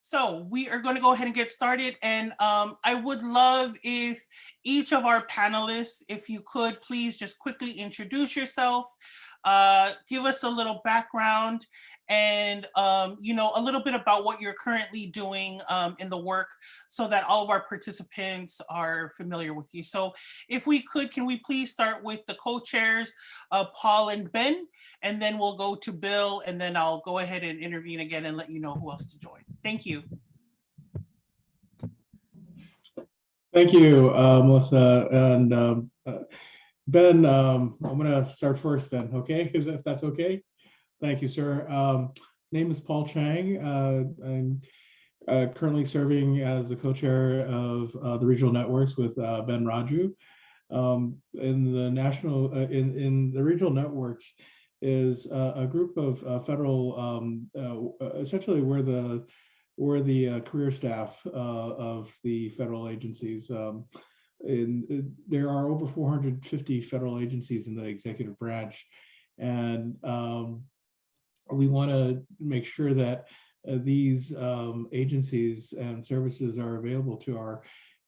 So we are going to go ahead and get started. And I would love if each of our panelists, if you could please just quickly introduce yourself, give us a little background and, you know, a little bit about what you're currently doing in the work so that all of our participants are familiar with you. So if we could, can we please start with the co-chairs, Paul and Ben, and then we'll go to Bill, and then I'll go ahead and intervene again and let you know who else to join. Thank you. Thank you, Melissa. And Ben, I'm going to start first then, okay? If that's okay. Thank you, sir. Name is Paul Chang. I'm currently serving as the co-chair of the regional networks with Ben Raju. In the national, in the regional network is a group of federal, essentially we're the career staff of the federal agencies. There are over 450 federal agencies in the executive branch, and we want to make sure that these agencies and services are available to our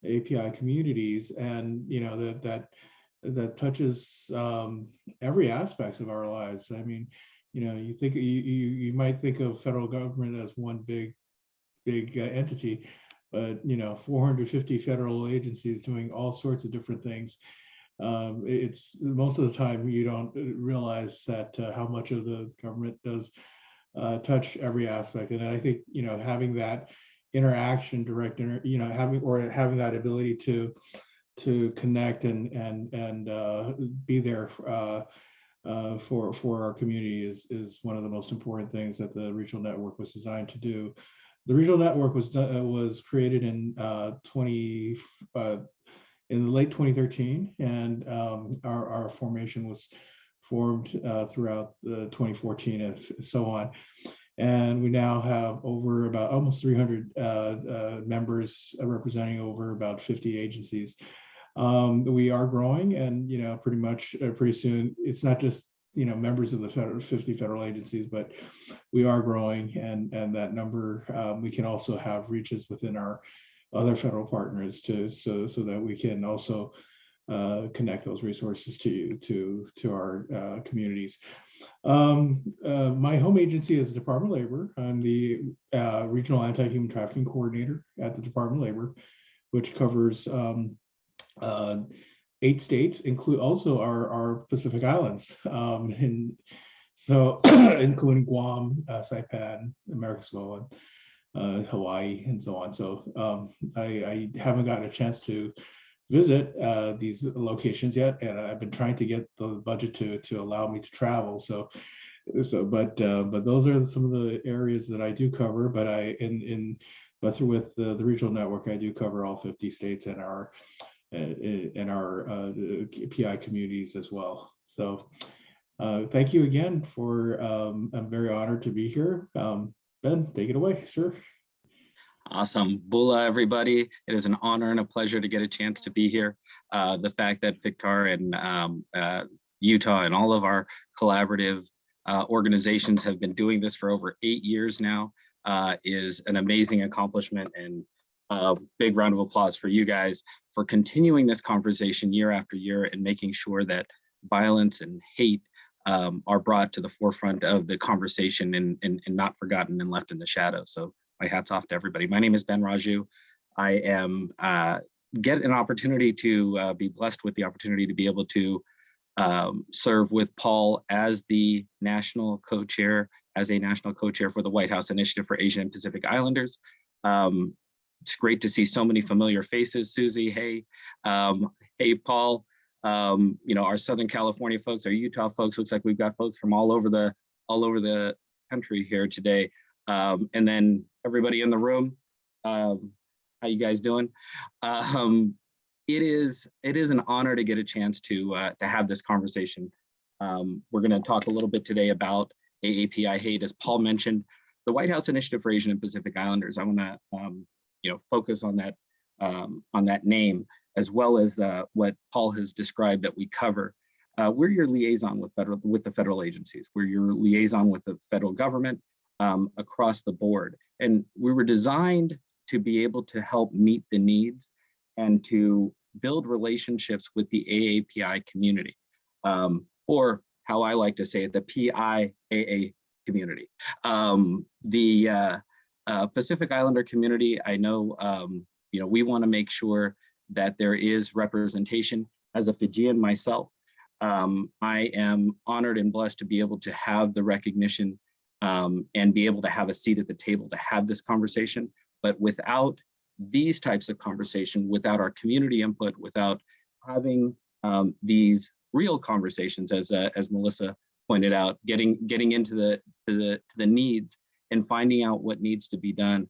API communities, and you know that touches every aspect of our lives. I mean, you know, you might think of federal government as one big entity, but you know, 450 federal agencies doing all sorts of different things. It's most of the time you don't realize that how much of the government does touch every aspect. And I think, you know, having that interaction, having that ability to connect and be there for our community is one of the most important things that the regional network was designed to do. The regional network was created in in late 2013, and our formation was formed throughout 2014 and so on. And we now have over about almost 300 members representing over about 50 agencies. We are growing, and you know, pretty soon it's not just, you know, members of the 50 federal agencies, but we are growing, and that number, we can also have reaches within our other federal partners too, so that we can also connect those resources to our communities. My home agency is the Department of Labor. I'm the regional anti-human trafficking coordinator at the Department of Labor, which covers 8 states, include also our Pacific Islands, and so including Guam, Saipan, American Samoa, Hawaii, and so on. So I haven't gotten a chance to visit these locations yet, and I've been trying to get the budget to allow me to travel. But those are some of the areas that I do cover. But with the regional network, I do cover all 50 states and our PI communities as well. So thank you again for, I'm very honored to be here. Ben, take it away, sir. Awesome. Bula, everybody. It is an honor and a pleasure to get a chance to be here. The fact that Victor and Utah and all of our collaborative organizations have been doing this for over 8 years now is an amazing accomplishment, and big round of applause for you guys for continuing this conversation year after year and making sure that violence and hate are brought to the forefront of the conversation and not forgotten and left in the shadows. So my hat's off to everybody. My name is Ben Raju. I am get an opportunity to be blessed with the opportunity to be able to serve with Paul as the national co-chair, for the White House Initiative for Asian and Pacific Islanders. It's great to see so many familiar faces. Susie, hey, hey, Paul. You know, our Southern California folks, our Utah folks. Looks like we've got folks from all over the country here today. And then everybody in the room, how you guys doing? It is an honor to get a chance to have this conversation. We're going to talk a little bit today about AAPI hate, as Paul mentioned, the White House Initiative for Asian and Pacific Islanders. I want to focus on that name, as well as what Paul has described that we cover. We're your liaison with the federal agencies. We're your liaison with the federal government. across the board. And we were designed to be able to help meet the needs and to build relationships with the AAPI community, or how I like to say it, the PIAA community. The Pacific Islander community, I know, we want to make sure that there is representation. As a Fijian myself, I am honored and blessed to be able to have the recognition and be able to have a seat at the table to have this conversation. But without these types of conversation, without our community input, without having these real conversations, as Melissa pointed out, getting into the needs and finding out what needs to be done,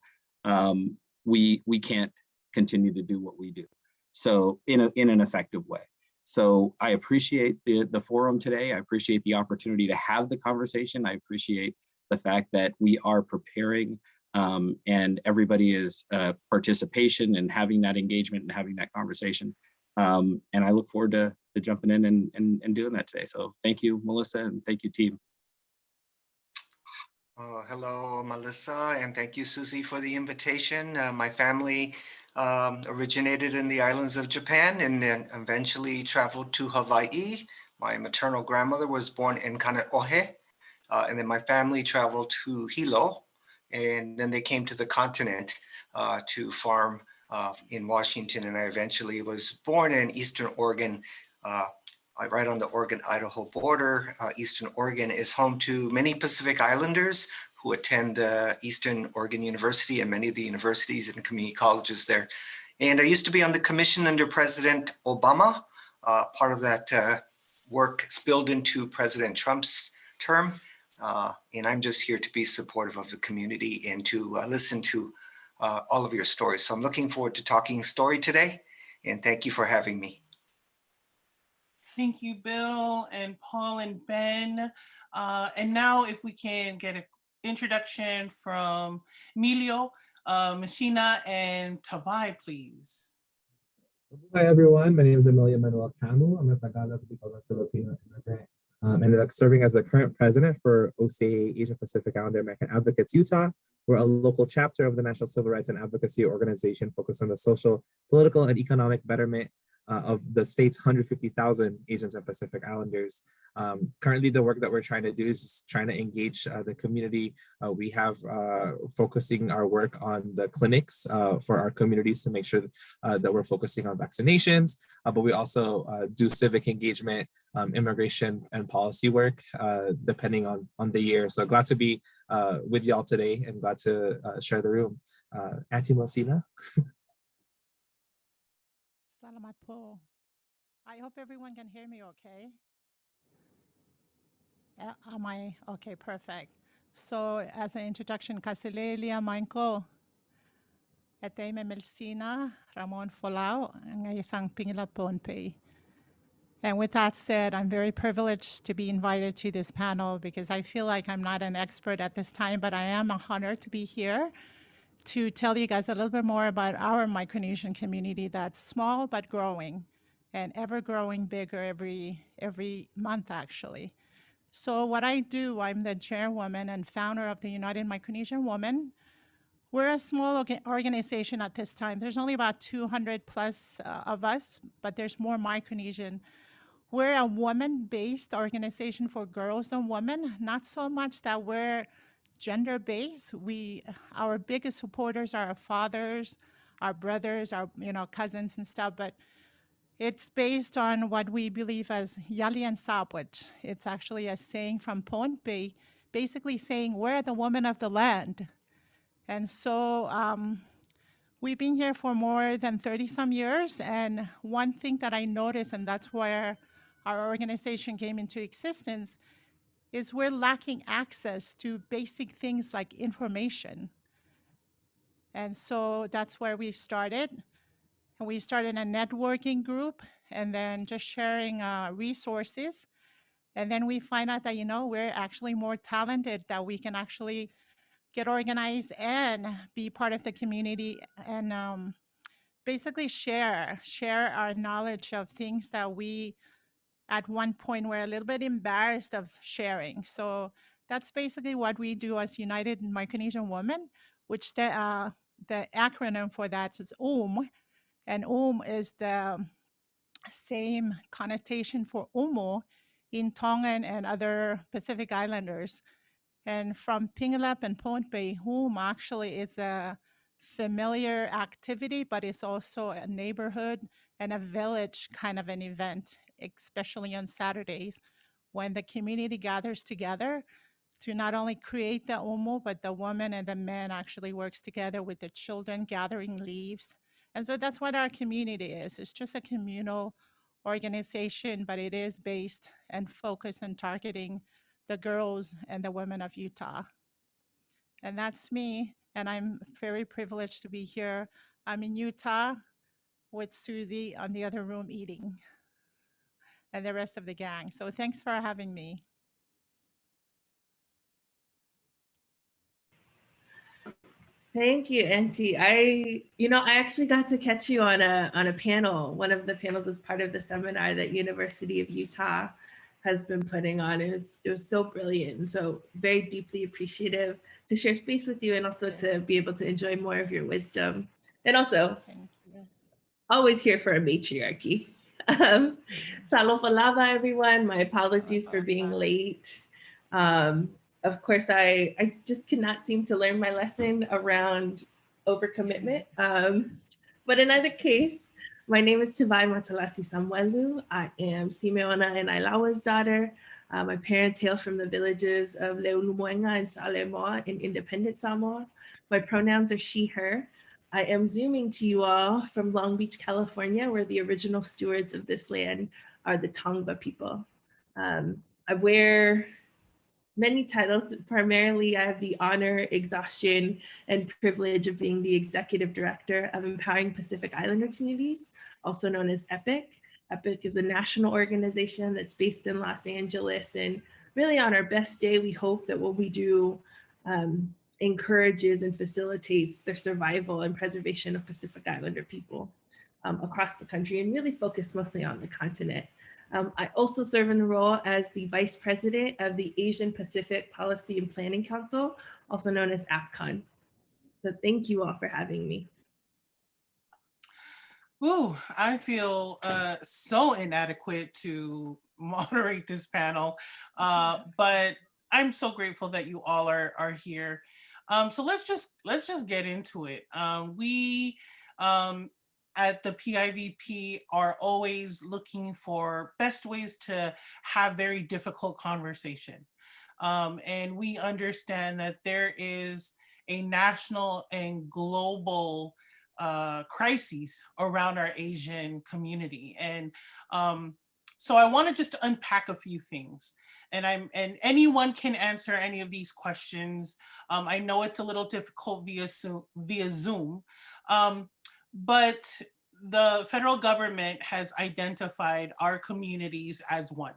we can't continue to do what we do. So in an effective way. So I appreciate the forum today. I appreciate the opportunity to have the conversation. I appreciate the fact that we are preparing and everybody is participation and having that engagement and having that conversation. And I look forward to jumping in and doing that today. So thank you, Melissa, and thank you, team. Hello, Melissa, and thank you, Susie, for the invitation. My family originated in the islands of Japan and then eventually traveled to Hawaii. My maternal grandmother was born in Kaneohe, and then my family traveled to Hilo, and then they came to the continent to farm in Washington, and I eventually was born in Eastern Oregon, right on the Oregon-Idaho border. Eastern Oregon is home to many Pacific Islanders who attend Eastern Oregon University and many of the universities and community colleges there. And I used to be on the commission under President Obama. Part of that work spilled into President Trump's term. And I'm just here to be supportive of the community and to listen to all of your stories. So I'm looking forward to talking story today. And thank you for having me. Thank you, Bill and Paul and Ben. And now if we can get an introduction from Emilio, Melsihna and Tavae, please. Hi everyone, my name is Emilio Manuel Camu. I'm a Tagalog Filipino immigrant. And serving as the current president for OCA Asia Pacific Islander American Advocates Utah. We're a local chapter of the National Civil Rights and Advocacy Organization focused on the social, political, and economic betterment of the state's 150,000 Asians and Pacific Islanders. Currently, the work that we're trying to do is trying to engage the community. We have focusing our work on the clinics for our communities to make sure that we're focusing on vaccinations, but we also do civic engagement, immigration and policy work, depending on the year. So glad to be with y'all today and glad to share the room. Auntie Melsihna. Salamat po. I hope everyone can hear me okay. Am I? Okay, perfect. So as an introduction, Kasilelia Mainko, Eteme Melsihna Ramon Folau, ang isang pingilapon pe. And with that said, I'm very privileged to be invited to this panel because I feel like I'm not an expert at this time, but I am honored to be here to tell you guys a little bit more about our Micronesian community that's small but growing and ever growing bigger every month actually. So what I do, I'm the chairwoman and founder of the United Micronesian Women. We're a small organization at this time. There's only about 200 plus of us, but there's more Micronesian. We're a woman-based organization for girls and women, not so much that we're gender-based. Our biggest supporters are our fathers, our brothers, our cousins and stuff, but it's based on what we believe as Yali and Sapwat. It's actually a saying from Pohnpei, basically saying we're the women of the land. And so we've been here for more than 30 some years. And one thing that I noticed, and that's where our organization came into existence, is we're lacking access to basic things like information. And so that's where we started. And we started a networking group and then just sharing resources. And then we find out that, we're actually more talented, that we can actually get organized and be part of the community and basically share our knowledge of things that we at one point were a little bit embarrassed of sharing. So that's basically what we do as United Micronesian Women, which the acronym for that is and is the same connotation for umo in Tongan and other Pacific Islanders. And from Pingelap and Pohnpei, actually is a familiar activity, but it's also a neighborhood and a village kind of an event, especially on Saturdays when the community gathers together to not only create the umu, but the woman and the man actually works together with the children gathering leaves. And so that's what our community is. It's just a communal organization, but it is based and focused on targeting the girls and the women of Utah. And that's me. And I'm very privileged to be here. I'm in Utah with Susie on the other room eating and the rest of the gang. So thanks for having me. Thank you, Auntie. I actually got to catch you on a panel. One of the panels was part of the seminar that University of Utah has been putting on. It was so brilliant, and so very deeply appreciative to share space with you, and also to be able to enjoy more of your wisdom. And also, always here for a matriarchy. Salopalava, everyone. My apologies for being late. Of course, I just cannot seem to learn my lesson around overcommitment. But in either case, my name is Tavae Samuelu. I am Simeona and Ailawa's daughter. My parents hail from the villages of Leulumuenga and Salemoa in independent Samoa. My pronouns are she, her. I am Zooming to you all from Long Beach, California, where the original stewards of this land are the Tongva people. I wear many titles. Primarily, I have the honor, exhaustion, and privilege of being the executive director of Empowering Pacific Islander Communities, also known as AAPI. AAPI is a national organization that's based in Los Angeles. And really on our best day, we hope that what we do encourages and facilitates the survival and preservation of Pacific Islander people across the country, and really focus mostly on the continent. I also serve in the role as the Vice President of the Asian Pacific Policy and Planning Council, also known as APCON. So thank you all for having me. Ooh, I feel so inadequate to moderate this panel, but I'm so grateful that you all are here. So let's just get into it. We at the PIVP are always looking for best ways to have very difficult conversation. And we understand that there is a national and global crises around our Asian community. And so I want to just unpack a few things. And anyone can answer any of these questions. I know it's a little difficult via Zoom, but the federal government has identified our communities as one.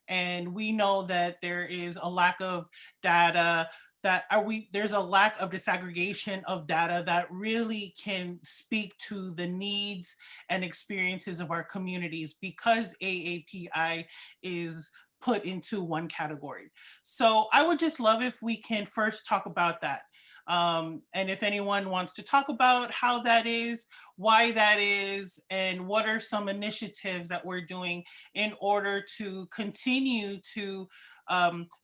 And we know that there is a lack of data, there's a lack of disaggregation of data that really can speak to the needs and experiences of our communities, because AAPI is put into one category. So I would just love if we can first talk about that. And if anyone wants to talk about how that is, why that is, and what are some initiatives that we're doing in order to continue to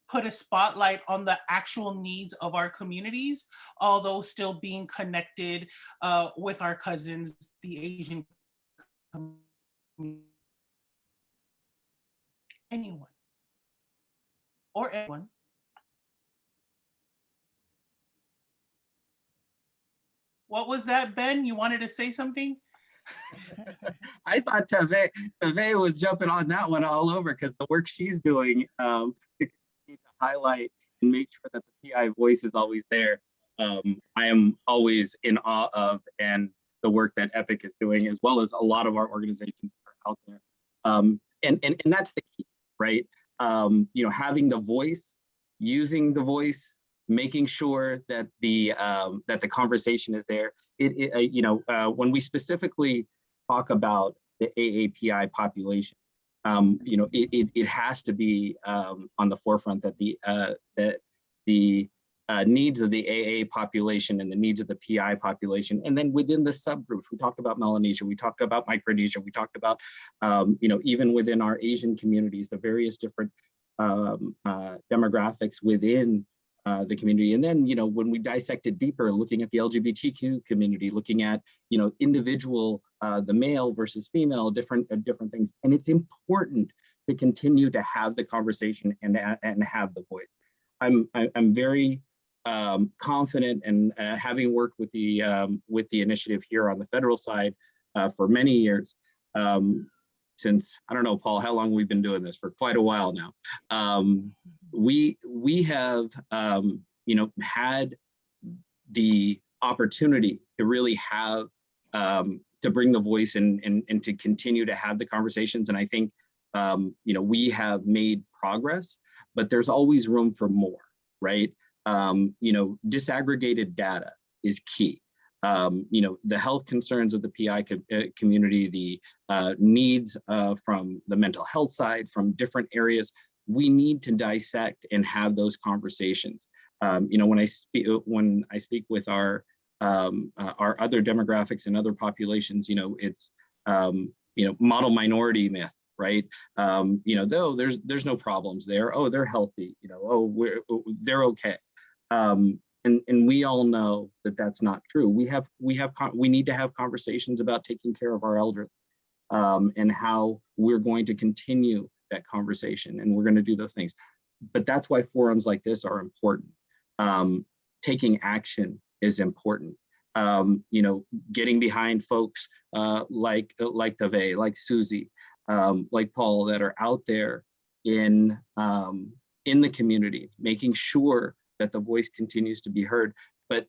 put a spotlight on the actual needs of our communities, although still being connected with our cousins, the Asian community. Anyone or anyone. What was that, Ben? You wanted to say something? I thought Tavae was jumping on that one all over, because the work she's doing to highlight and make sure that the PI voice is always there. I am always in awe of, and the work that EPIC is doing, as well as a lot of our organizations that are out there. And that's the key, right? Having the voice, using the voice, making sure that the conversation is there. When we specifically talk about the AAPI population, it has to be on the forefront that the needs of the AA population and the needs of the PI population. And then within the subgroups, we talked about Melanesia, we talked about Micronesia, we talked about, even within our Asian communities, the various different demographics within the community. And then, when we dissect it deeper, looking at the LGBTQ community, looking at, individual, the male versus female, different things. And it's important to continue to have the conversation and have the voice. I'm very confident, and having worked with the initiative here on the federal side for many years, since, I don't know, Paul, how long we've been doing this, for quite a while now. We have, had the opportunity to really have, to bring the voice and to continue to have the conversations. And I think, we have made progress, but there's always room for more, right? Disaggregated data is key. The health concerns of the PI community, the needs from the mental health side, from different areas, we need to dissect and have those conversations. When I speak with our other demographics and other populations, it's model minority myth, right? Though there's no problems there. Oh, they're healthy. They're okay. And we all know that that's not true. We need to have conversations about taking care of our elderly, and how we're going to continue that conversation, and we're going to do those things. But that's why forums like this are important. Taking action is important. Getting behind folks like Tavae, like Susie, like Paul, that are out there in the community, making sure that the voice continues to be heard. But,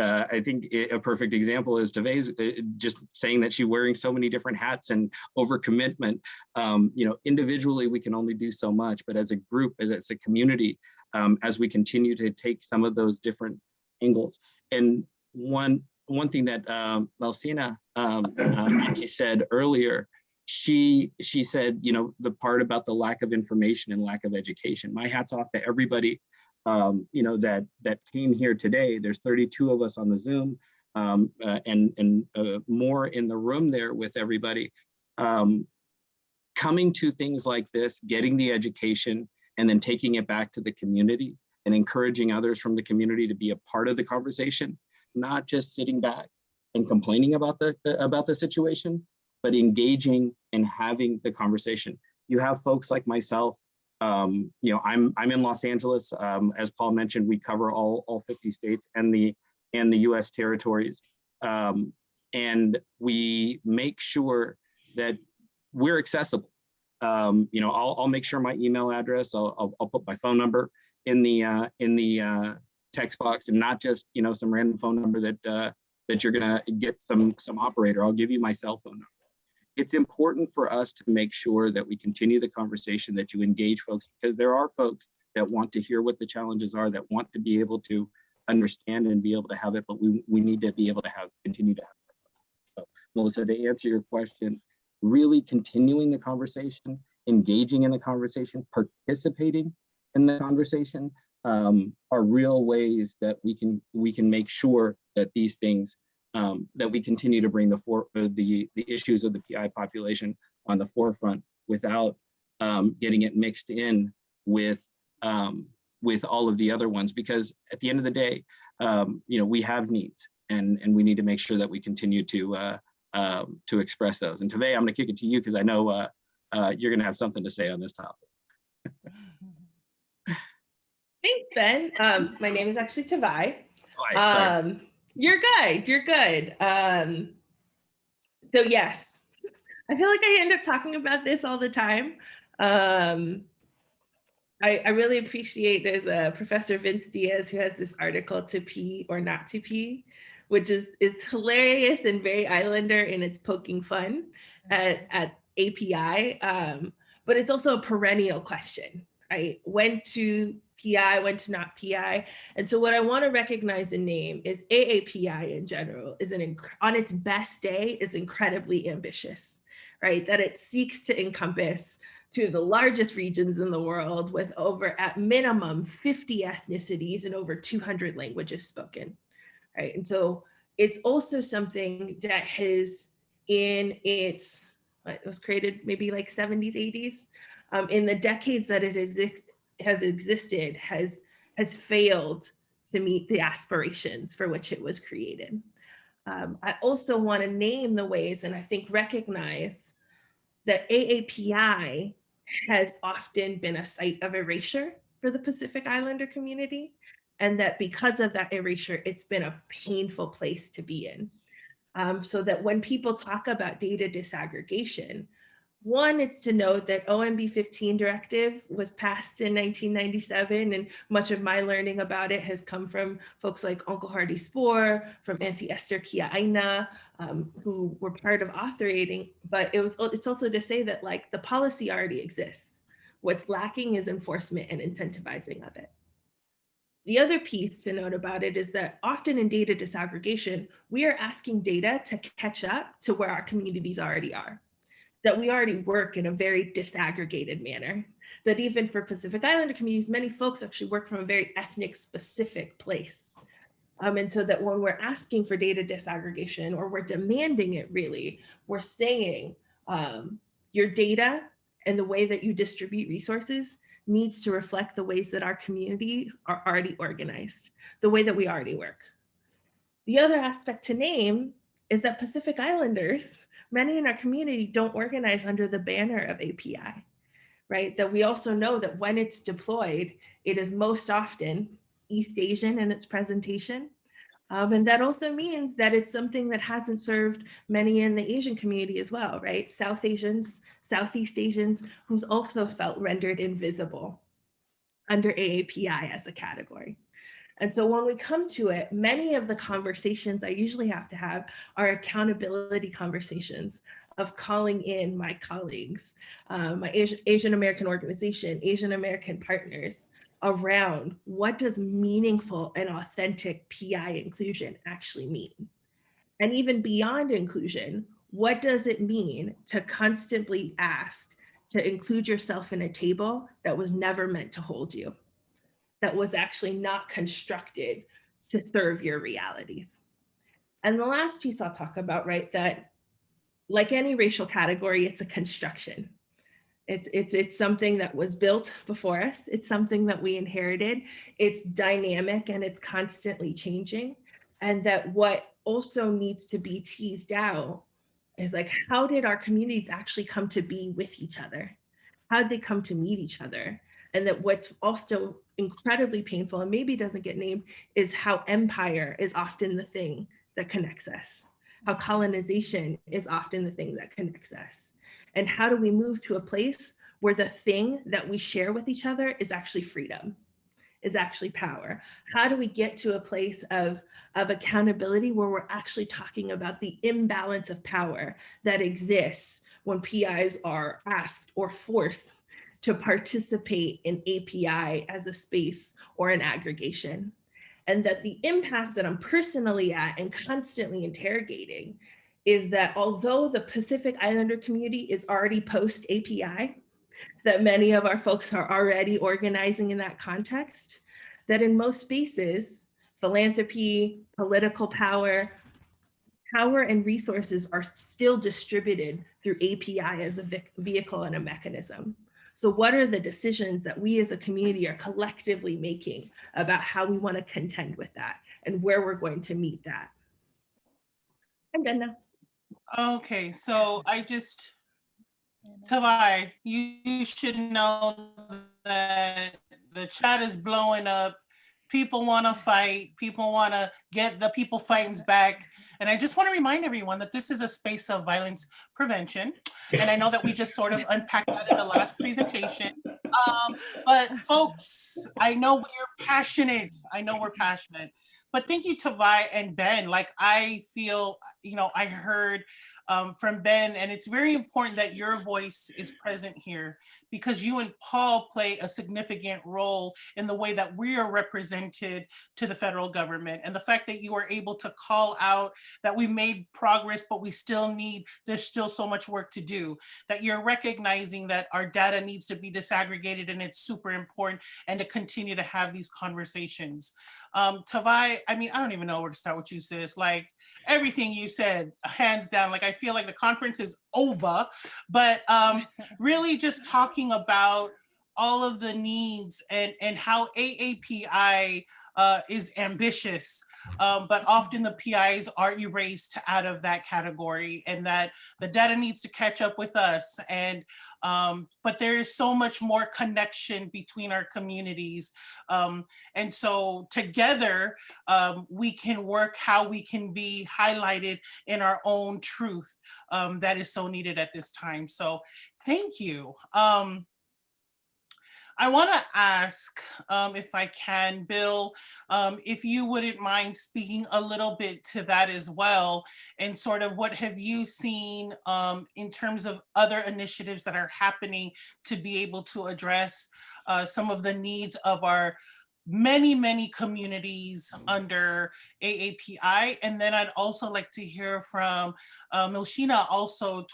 I think a perfect example is Tavae's just saying that she's wearing so many different hats and overcommitment. Individually, we can only do so much, but as a group, as a community, as we continue to take some of those different angles. And one thing that Melsihna she said earlier, she said, the part about the lack of information and lack of education. My hat's off to everybody, that came here today. There's 32 of us on the Zoom, and more in the room there with everybody. Coming to things like this, getting the education, and then taking it back to the community and encouraging others from the community to be a part of the conversation, not just sitting back and complaining about the situation, but engaging and having the conversation. You have folks like myself. I'm in Los Angeles. As Paul mentioned, we cover all 50 states and the U.S. territories, and we make sure that we're accessible. I'll make sure my email address. I'll put my phone number in the text box, and not just some random phone number that you're gonna get some operator. I'll give you my cell phone number. It's important for us to make sure that we continue the conversation, that you engage folks, because there are folks that want to hear what the challenges are, that want to be able to understand and be able to have it, but we need to be able to continue to have it. So, Melissa, to answer your question, really continuing the conversation, engaging in the conversation, participating in the conversation are real ways that we can make sure that these things, that we continue to bring the issues of the PI population on the forefront without getting it mixed in with all of the other ones. Because at the end of the day, we have needs, and we need to make sure that we continue to express those. And Tavae, I'm going to kick it to you because I know you're going to have something to say on this topic. Thanks, Ben. My name is actually Tavae. Sorry. You're good. So yes, I feel like I end up talking about this all the time. I really appreciate, there's a Professor Vince Diaz who has this article, To Pee or Not to Pee, which is hilarious and very Islander in its poking fun at API, but it's also a perennial question, right? When to PI, when to not PI. And so what I want to recognize and name is AAPI in general is on its best day is incredibly ambitious, right? That it seeks to encompass two of the largest regions in the world with over, at minimum, 50 ethnicities and over 200 languages spoken, right? And so it's also something that has, it was created maybe like 70s, 80s, in the decades that it has existed, has failed to meet the aspirations for which it was created. I also want to name the ways, and I think recognize that AAPI has often been a site of erasure for the Pacific Islander community, and that because of that erasure, it's been a painful place to be in. So that when people talk about data disaggregation, one, it's to note that OMB 15 directive was passed in 1997, and much of my learning about it has come from folks like Uncle Hardy Spoor, from Auntie Esther Kia Aina, who were part of authoring, but it's also to say that like the policy already exists. What's lacking is enforcement and incentivizing of it. The other piece to note about it is that often in data disaggregation, we are asking data to catch up to where our communities already are. That we already work in a very disaggregated manner. That even for Pacific Islander communities, many folks actually work from a very ethnic specific place. And so that when we're asking for data disaggregation, or we're demanding it really, we're saying your data and the way that you distribute resources needs to reflect the ways that our communities are already organized, the way that we already work. The other aspect to name is that Pacific Islanders, many in our community, don't organize under the banner of API, right? That we also know that when it's deployed, it is most often East Asian in its presentation. And that also means that it's something that hasn't served many in the Asian community as well, right? South Asians, Southeast Asians, who's also felt rendered invisible under AAPI as a category. And so when we come to it, many of the conversations I usually have to have are accountability conversations of calling in my colleagues, my Asian American organization, Asian American partners, around what does meaningful and authentic PI inclusion actually mean? And even beyond inclusion, what does it mean to constantly ask to include yourself in a table that was never meant to hold you, that was actually not constructed to serve your realities? And the last piece I'll talk about, right, that like any racial category, it's a construction. It's something that was built before us. It's something that we inherited. It's dynamic and it's constantly changing. And that what also needs to be teased out is like, how did our communities actually come to be with each other? How did they come to meet each other? And that what's also incredibly painful and maybe doesn't get named is how empire is often the thing that connects us. How colonization is often the thing that connects us. And how do we move to a place where the thing that we share with each other is actually freedom, is actually power? How do we get to a place of accountability where we're actually talking about the imbalance of power that exists when PIs are asked or forced to participate in API as a space or an aggregation? And that the impasse that I'm personally at and constantly interrogating is that although the Pacific Islander community is already post API, that many of our folks are already organizing in that context, that in most spaces, philanthropy, political power and resources are still distributed through API as a vehicle and a mechanism. So what are the decisions that we as a community are collectively making about how we want to contend with that and where we're going to meet that? I'm done now. Okay, so Tavae, you should know that the chat is blowing up. People want to fight. People want to get the people fighting's back. And I just want to remind everyone that this is a space of violence prevention. And I know that we just sort of unpacked that in the last presentation. But folks, I know we're passionate. I know we're passionate. But thank you, Tavae and Ben. Like, I feel, I heard from Ben, and it's very important that your voice is present here, because you and Paul play a significant role in the way that we are represented to the federal government. And the fact that you are able to call out that we've made progress, but there's still so much work to do, that you're recognizing that our data needs to be disaggregated and it's super important, and to continue to have these conversations. Tavae, I mean, I don't even know where to start with you, sis. Like everything you said, hands down, like I feel like the conference is over, but really just talking about all of the needs and how AAPI is ambitious, but often the PIs are erased out of that category, and that the data needs to catch up with us. And but there is so much more connection between our communities. And so together, we can work how we can be highlighted in our own truth, that is so needed at this time. So thank you. I want to ask, if I can, Bill, if you wouldn't mind speaking a little bit to that as well, and sort of what have you seen in terms of other initiatives that are happening to be able to address some of the needs of our many communities under AAPI. And then I'd also like to hear from Melsihna also,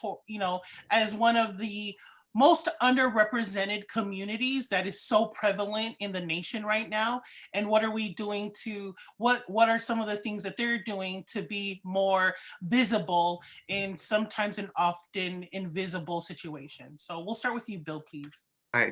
as one of the most underrepresented communities that is so prevalent in the nation right now, and what are we doing what are some of the things that they're doing to be more visible in sometimes and often invisible situations? So we'll start with you, Bill, please. I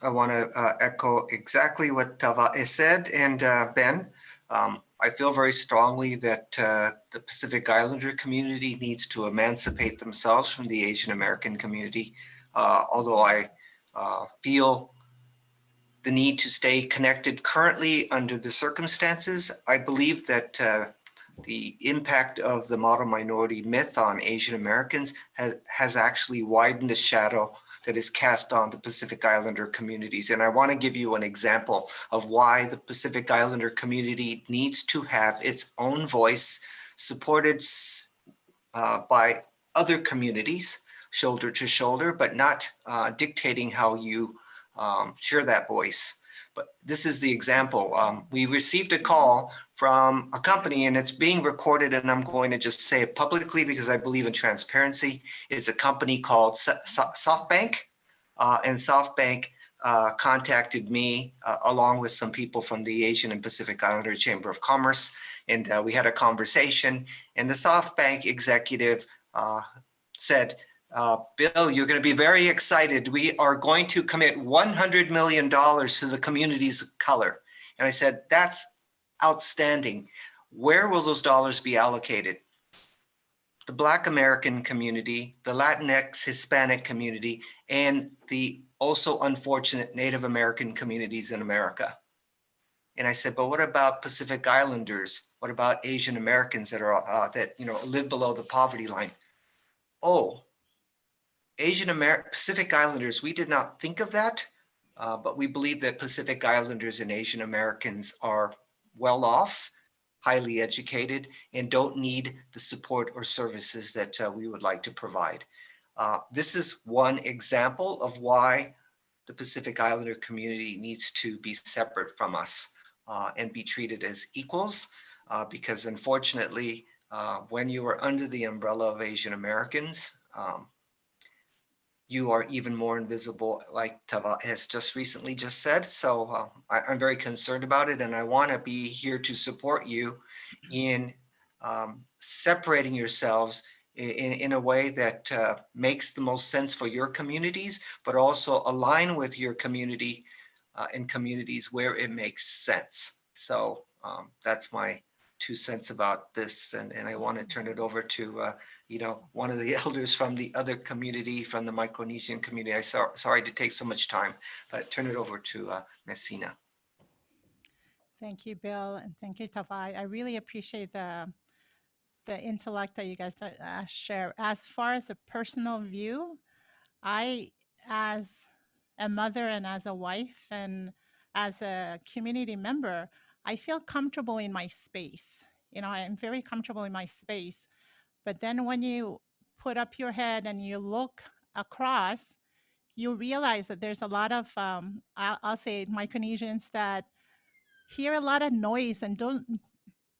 want to echo exactly what Tavae said, and Ben, I feel very strongly that the Pacific Islander community needs to emancipate themselves from the Asian American community. Although I feel the need to stay connected currently under the circumstances, I believe that the impact of the model minority myth on Asian Americans has actually widened the shadow that is cast on the Pacific Islander communities. And I want to give you an example of why the Pacific Islander community needs to have its own voice, supported by other communities, shoulder to shoulder, but not dictating how you share that voice. But this is the example. We received a call from a company, and it's being recorded, and I'm going to just say it publicly because I believe in transparency. It's a company called SoftBank, and SoftBank contacted me along with some people from the Asian and Pacific Islander Chamber of Commerce, and we had a conversation, and the SoftBank executive said, Bill, you're going to be very excited. We are going to commit $100 million to the communities of color. And I said, that's outstanding. Where will those dollars be allocated? The Black American community, the Latinx Hispanic community, and the also unfortunate Native American communities in America. And I said, but what about Pacific Islanders? What about Asian Americans that are live below the poverty line? Oh, Pacific Islanders, we did not think of that, but we believe that Pacific Islanders and Asian Americans are well off, highly educated, and don't need the support or services that we would like to provide. This is one example of why the Pacific Islander community needs to be separate from us and be treated as equals, because unfortunately, when you are under the umbrella of Asian Americans, you are even more invisible, like Tavae has just recently just said. So I'm very concerned about it, and I want to be here to support you in separating yourselves in a way that makes the most sense for your communities, but also align with your community and communities where it makes sense. So that's my 2 cents about this, and I want to turn it over to one of the elders from the other community, from the Micronesian community. I'm sorry to take so much time, but turn it over to Melsihna. Thank you, Bill, and thank you, Tavae. I really appreciate the intellect that you guys share. As far as a personal view, I, as a mother and as a wife and as a community member, I feel comfortable in my space. I am very comfortable in my space. But then when you put up your head and you look across, you realize that there's a lot of, I'll say Micronesians that hear a lot of noise and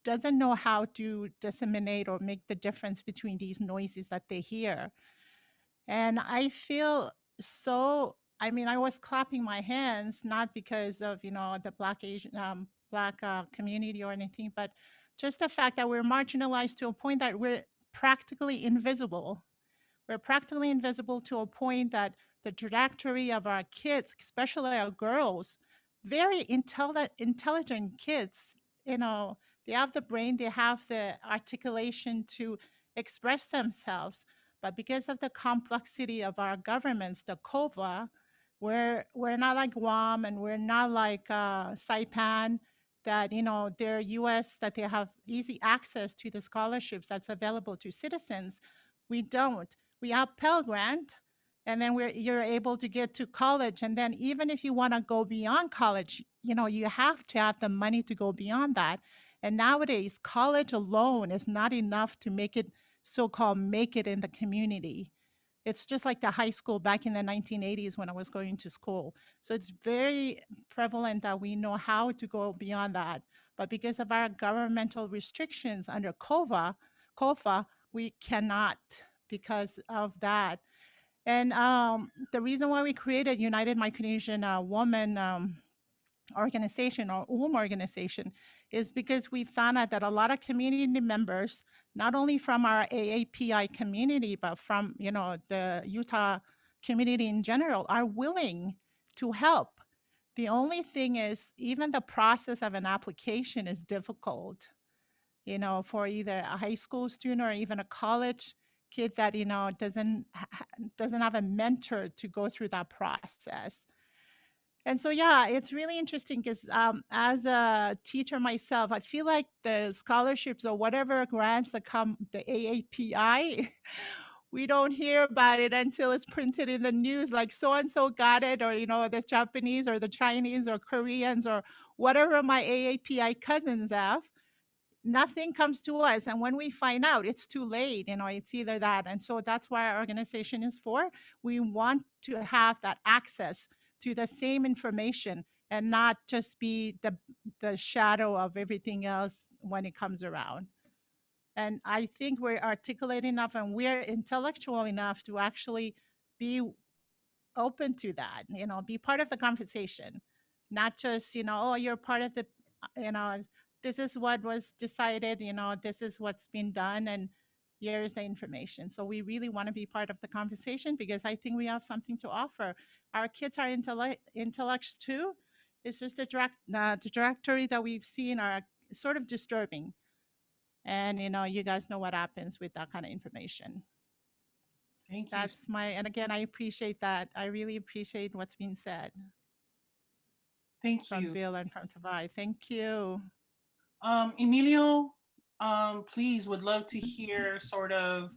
doesn't know how to disseminate or make the difference between these noises that they hear. And I feel so, I mean, I was clapping my hands, not because of, the Black Asian, Black community or anything, but just the fact that we're marginalized to a point that we're practically invisible. We're practically invisible to a point that the trajectory of our kids, especially our girls, very intelligent kids, they have the brain, they have the articulation to express themselves. But because of the complexity of our governments, the COVA, we're not like Guam and we're not like Saipan, that they're US, that they have easy access to the scholarships that's available to citizens. We don't. We have Pell Grant, and then you're able to get to college. And then even if you want to go beyond college, you have to have the money to go beyond that. And nowadays, college alone is not enough to make it so-called make it in the community. It's just like the high school back in the 1980s when I was going to school. So it's very prevalent that we know how to go beyond that. But because of our governmental restrictions under COFA, we cannot because of that. And the reason why we created United Micronesian Women Organization, or organization, is because we found out that a lot of community members, not only from our AAPI community, but from the Utah community in general, are willing to help. The only thing is, even the process of an application is difficult, for either a high school student or even a college kid that doesn't have a mentor to go through that process. And so, yeah, it's really interesting because as a teacher myself, I feel like the scholarships or whatever grants that come, the AAPI, we don't hear about it until it's printed in the news, like so-and-so got it, or, the Japanese or the Chinese or Koreans or whatever my AAPI cousins have. Nothing comes to us. And when we find out, it's too late. It's either that. And so that's why our organization is for. We want to have that access to the same information and not just be the shadow of everything else when it comes around. And I think we're articulate enough and we're intellectual enough to actually be open to that, be part of the conversation, not just, oh, you're part of the, this is what was decided, this is what's been done, and here's the information. So we really want to be part of the conversation because I think we have something to offer. Our kids are intellects too. It's just the trajectory that we've seen are sort of disturbing. And, you guys know what happens with that kind of information. Thank you. That's and again, I appreciate that. I really appreciate what's being said. Thank from you. Bill and from Tavae. Thank you. Emilio, please, would love to hear sort of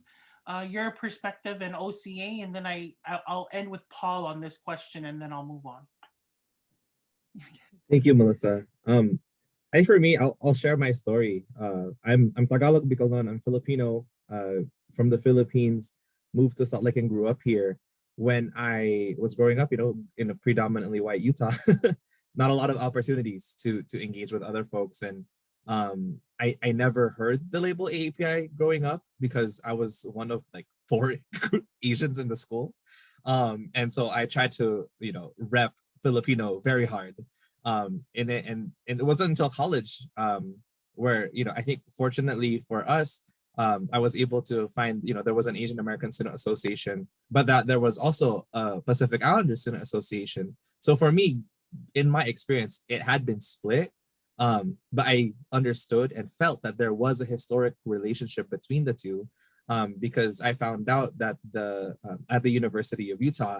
your perspective and OCA, and then I'll end with Paul on this question, and then I'll move on. Thank you, Melissa. I think for me, I'll share my story. I'm Tagalog Bicolon. I'm Filipino, from the Philippines, moved to Salt Lake and grew up here. When I was growing up, in a predominantly white Utah, not a lot of opportunities to engage with other folks. And I never heard the label AAPI growing up because I was one of like 4 Asians in the school. And so I tried to, rep Filipino very hard. And it wasn't until college where, I think fortunately for us, I was able to find, there was an Asian American Student Association, but that there was also a Pacific Islander Student Association. So for me, in my experience, it had been split, but I understood and felt that there was a historic relationship between the two, because I found out that at the University of Utah,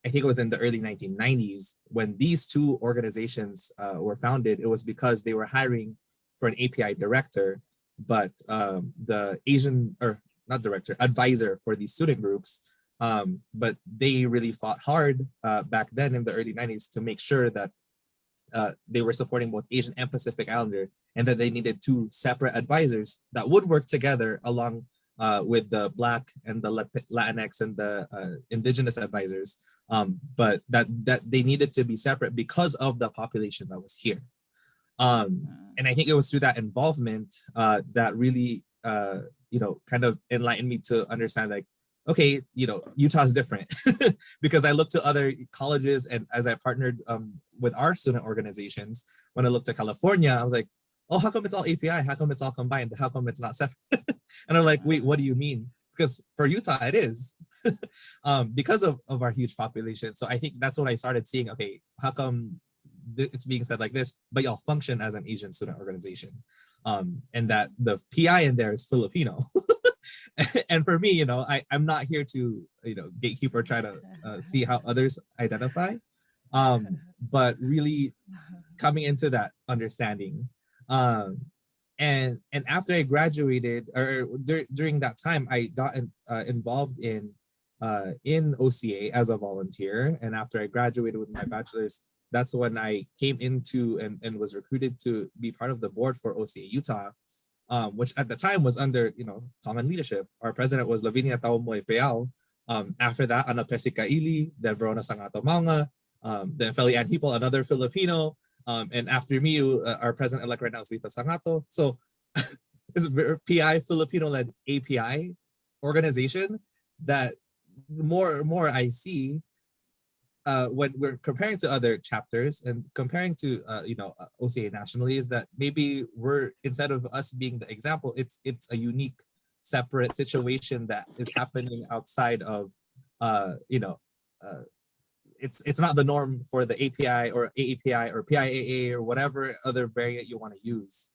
I think it was in the early 1990s, when these two organizations were founded, it was because they were hiring for an API director, but the advisor for these student groups, but they really fought hard back then in the early 90s to make sure that they were supporting both Asian and Pacific Islander, and that they needed 2 separate advisors that would work together along with the Black and the Latinx and the Indigenous advisors but that they needed to be separate because of the population that was here. And I think it was through that involvement that really, kind of enlightened me to understand, like, okay, Utah's different because I looked to other colleges, and as I partnered with our student organizations, when I looked to California, I was like, oh, how come it's all API? How come it's all combined? How come it's not separate? And I'm like, wait, what do you mean? Because for Utah, it is because of our huge population. So I think that's when I started seeing, okay, how come it's being said like this, but y'all function as an Asian student organization, and that the PI in there is Filipino. And for me, I'm not here to, gatekeep or try to see how others identify, but really coming into that understanding. And after I graduated, or during that time, I got involved in OCA as a volunteer. And after I graduated with my bachelor's, that's when I came into and was recruited to be part of the board for OCA Utah, which at the time was under, Tongan leadership. Our president was Lavinia Taumoy Peal. After that, Ana Pesikaili, then Verona Sangato Maunga, then Felian Hipol, another Filipino. And after me, our president-elect right now is Lita Sangato. So it's a PI Filipino-led API organization that more I see when we're comparing to other chapters and comparing to OCA nationally, is that maybe we're, instead of us being the example, it's a unique, separate situation that is happening outside of it's not the norm for the API or AAPI or PIAA or whatever other variant you want to use.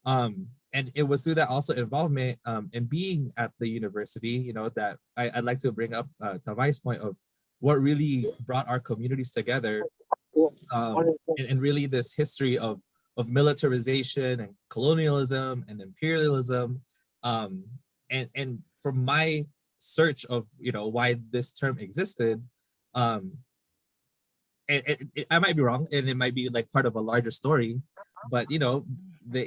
And it was through that also involvement and being at the university, that I'd like to bring up Tavae's point of what really brought our communities together, and really this history of militarization and colonialism and imperialism. And from my search of why this term existed, and I might be wrong, and it might be like part of a larger story, but the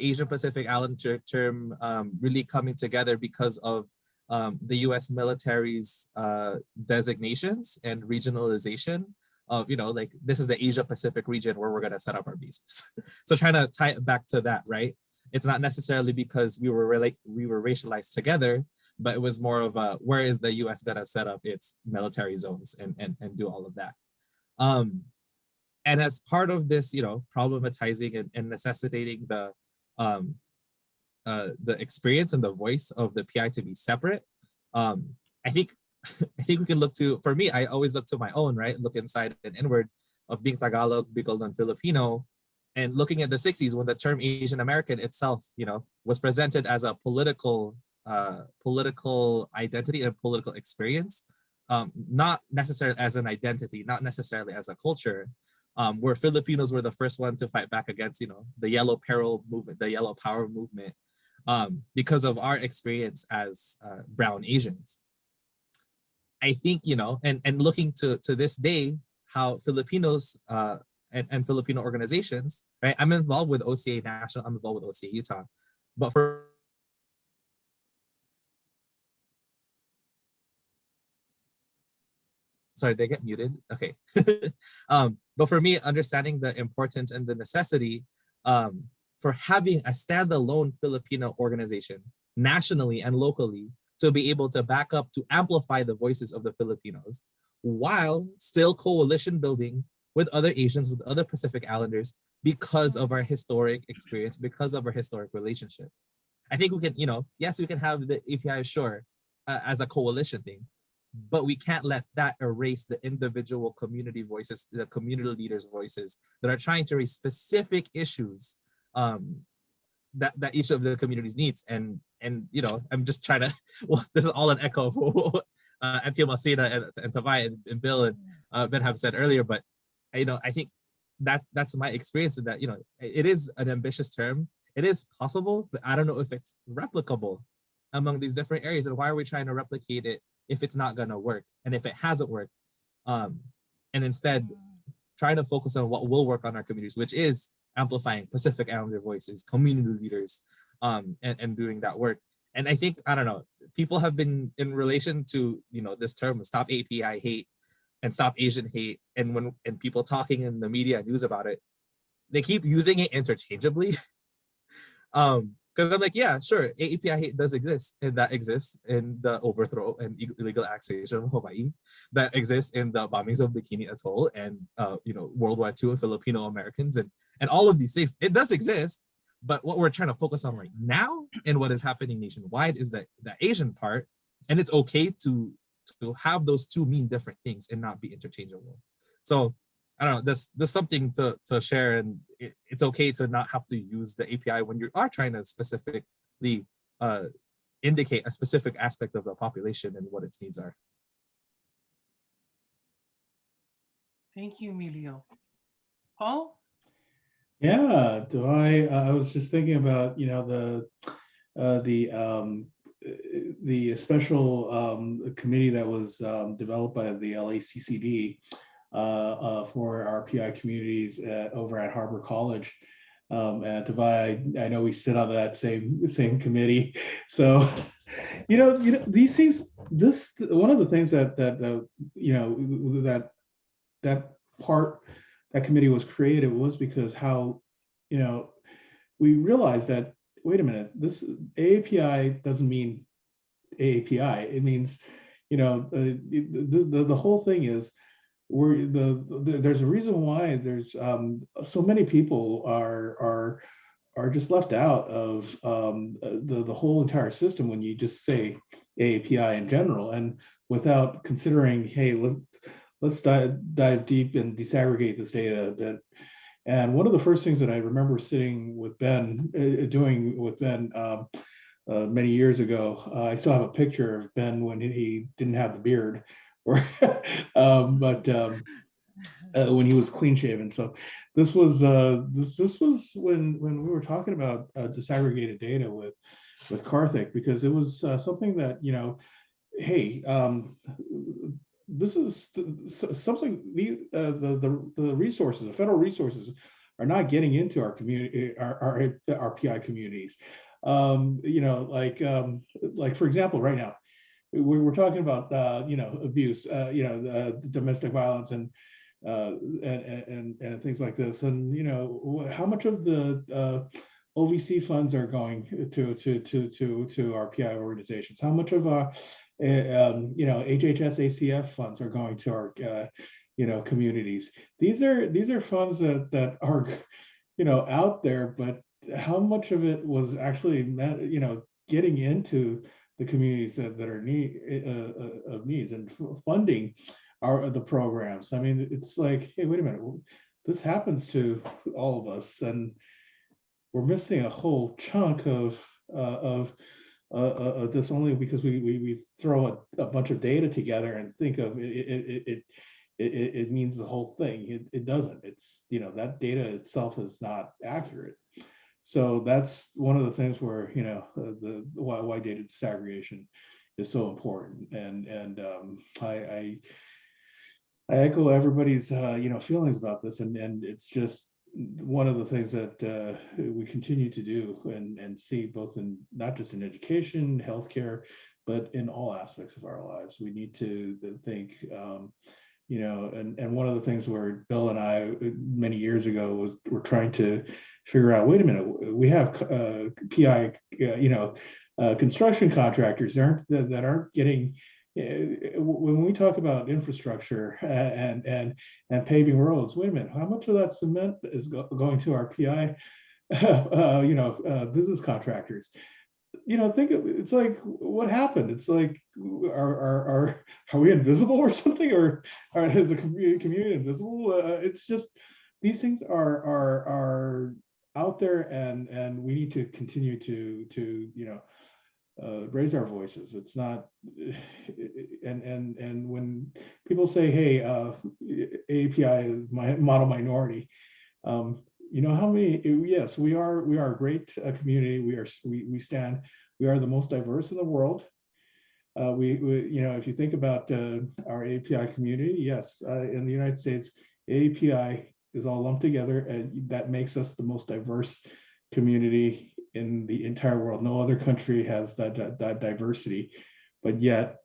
Asian Pacific Island term really coming together because of the U.S. military's designations and regionalization of, like, this is the Asia Pacific region where we're going to set up our bases. So trying to tie it back to that, right? It's not necessarily because we were racialized together, but it was more of a, where is the U.S. going to set up its military zones and do all of that. And as part of this, problematizing and necessitating the experience and the voice of the PI to be separate, I think we can look to, for me, I always look to my own, right? Look inside and inward of being Tagalog, Bicol, and Filipino, and looking at the 60s when the term Asian American itself, was presented as a political identity and political experience, not necessarily as an identity, not necessarily as a culture, where Filipinos were the first one to fight back against, the Yellow Peril movement, the Yellow Power movement, because of our experience as brown Asians. I think, and looking to this day, how Filipinos and Filipino organizations, right? I'm involved with OCA National, I'm involved with OCA Utah, but for sorry, did I get muted? Okay. But for me, understanding the importance and the necessity for having a standalone Filipino organization nationally and locally to be able to back up, to amplify the voices of the Filipinos, while still coalition building with other Asians, with other Pacific Islanders, because of our historic experience, because of our historic relationship. I think we can, yes, we can have the API, sure, as a coalition thing, but we can't let that erase the individual community voices, the community leaders' voices that are trying to raise specific issues that each of the communities needs. And I'm just trying to, well, this is all an echo of what Melsihna and Tavae and Bill and Ben have said earlier, but I think that's my experience in that, it is an ambitious term. It is possible, but I don't know if it's replicable among these different areas. And why are we trying to replicate it if it's not going to work? And if it hasn't worked, and instead trying to focus on what will work on our communities, which is amplifying Pacific Islander voices, community leaders, and doing that work. And I think, I don't know, people have been, in relation to, this term, Stop API Hate, and stop Asian hate. And when people talking in the media news about it, they keep using it interchangeably. Because I'm like, yeah, sure, AAPI hate does exist, and that exists in the overthrow and illegal annexation of Hawaii, that exists in the bombings of Bikini Atoll and World War II and Filipino Americans and all of these things. It does exist, but what we're trying to focus on right now and what is happening nationwide is the Asian part, and it's okay to have those two mean different things and not be interchangeable. So I don't know, there's something to share, and it's okay to not have to use the API when you are trying to specifically indicate a specific aspect of the population and what its needs are. Thank you, Emilio. Paul? Yeah, I was just thinking about, the special committee that was developed by the LACCD for our PI communities over at Harbor College. And Tavae, I know we sit on that same committee. So, these things. This one of the things that committee was created was because how, we realized that, wait a minute, this AAPI doesn't mean AAPI. It means, the whole thing is there's a reason why there's so many people are just left out of the whole entire system when you just say AAPI in general, and without considering, hey, let's dive deep and disaggregate this data a bit. And one of the first things that I remember sitting with Ben, doing with Ben many years ago, I still have a picture of Ben when he didn't have the beard, or but when he was clean shaven. So this was this was when we were talking about disaggregated data with Karthik, because it was something that, hey, this is something the resources, the federal resources, are not getting into our community, our PI communities. Like for example, right now we're talking about abuse, domestic violence and things like this, and how much of the OVC funds are going to our PI organizations? How much of HHS ACF funds are going to our communities? These are funds that are out there, but how much of it was actually getting into the communities that are of needs and funding the programs? I mean, it's like, hey, wait a minute, this happens to all of us, and we're missing a whole chunk of this only because we throw a bunch of data together and think of it means the whole thing. It doesn't. It's, that data itself is not accurate. So that's one of the things where, why data disaggregation is so important. And I echo everybody's feelings about this, and it's just one of the things that we continue to do and see, both in not just in education, healthcare, but in all aspects of our lives. We need to think, and one of the things where Bill and I many years ago were trying to figure out, wait a minute, we have PI, construction contractors that aren't getting, when we talk about infrastructure and paving roads, wait a minute, how much of that cement is going to our PI, business contractors? Think of it's like, what happened? It's like, are we invisible or something, or is the community invisible? It's just, these things are out there, and we need to continue to raise our voices. It's not, and when people say, hey, API is my model minority, how many? Yes, we are a great community. We are the most diverse in the world. If you think about our API community, yes, in the United States, API is all lumped together, and that makes us the most diverse community in the entire world. No other country has that diversity, but yet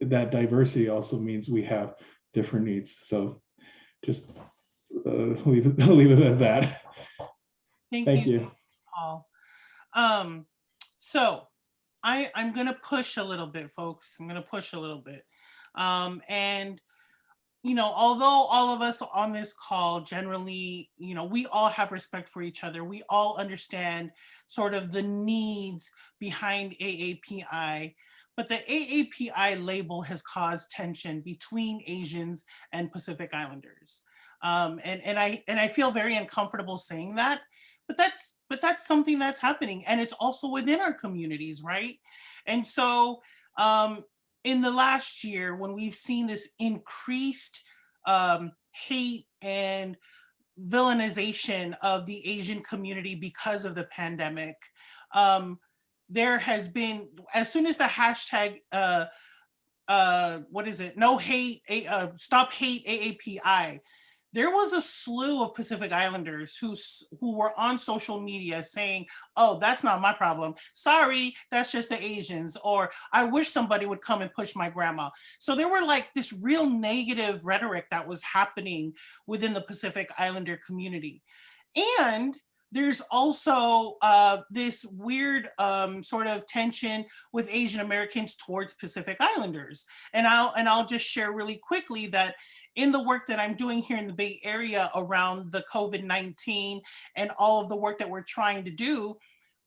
that diversity also means we have different needs. So just leave it at that. Thank you. Paul. So I'm gonna push a little bit, folks. I'm gonna push a little bit. And you know, although all of us on this call generally, you know, we all have respect for each other. We all understand sort of the needs behind AAPI, but the AAPI label has caused tension between Asians and Pacific Islanders. And I feel very uncomfortable saying that, but that's something that's happening, and it's also within our communities, right? And so in the last year, when we've seen this increased hate and villainization of the Asian community because of the pandemic, there has been, as soon as the hashtag, what is it? No hate, stop hate AAPI. There was a slew of Pacific Islanders who were on social media saying, oh, that's not my problem. Sorry, that's just the Asians. Or I wish somebody would come and push my grandma. So there were like this real negative rhetoric that was happening within the Pacific Islander community. And there's also this weird sort of tension with Asian Americans towards Pacific Islanders. And I'll just share really quickly that in the work that I'm doing here in the Bay Area around the COVID-19 and all of the work that we're trying to do,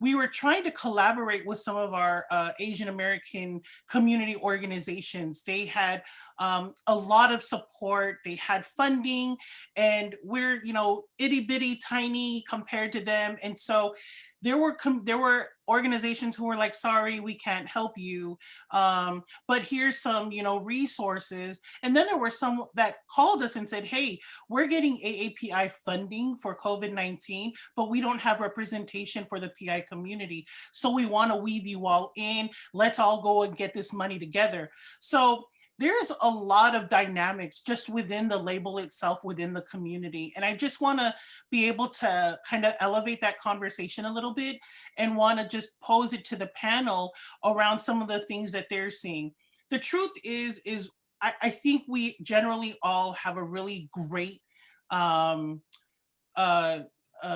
we were trying to collaborate with some of our Asian American community organizations. They had a lot of support, they had funding, and we're, you know, itty bitty tiny compared to them. And so there were organizations who were like, sorry, we can't help you, but here's some, you know, resources. And then there were some that called us and said, hey, we're getting AAPI funding for COVID-19, but we don't have representation for the PI community. So we want to weave you all in. Let's all go and get this money together. So there's a lot of dynamics just within the label itself, within the community. And I just want to be able to kind of elevate that conversation a little bit and want to just pose it to the panel around some of the things that they're seeing. The truth is I think we generally all have a really great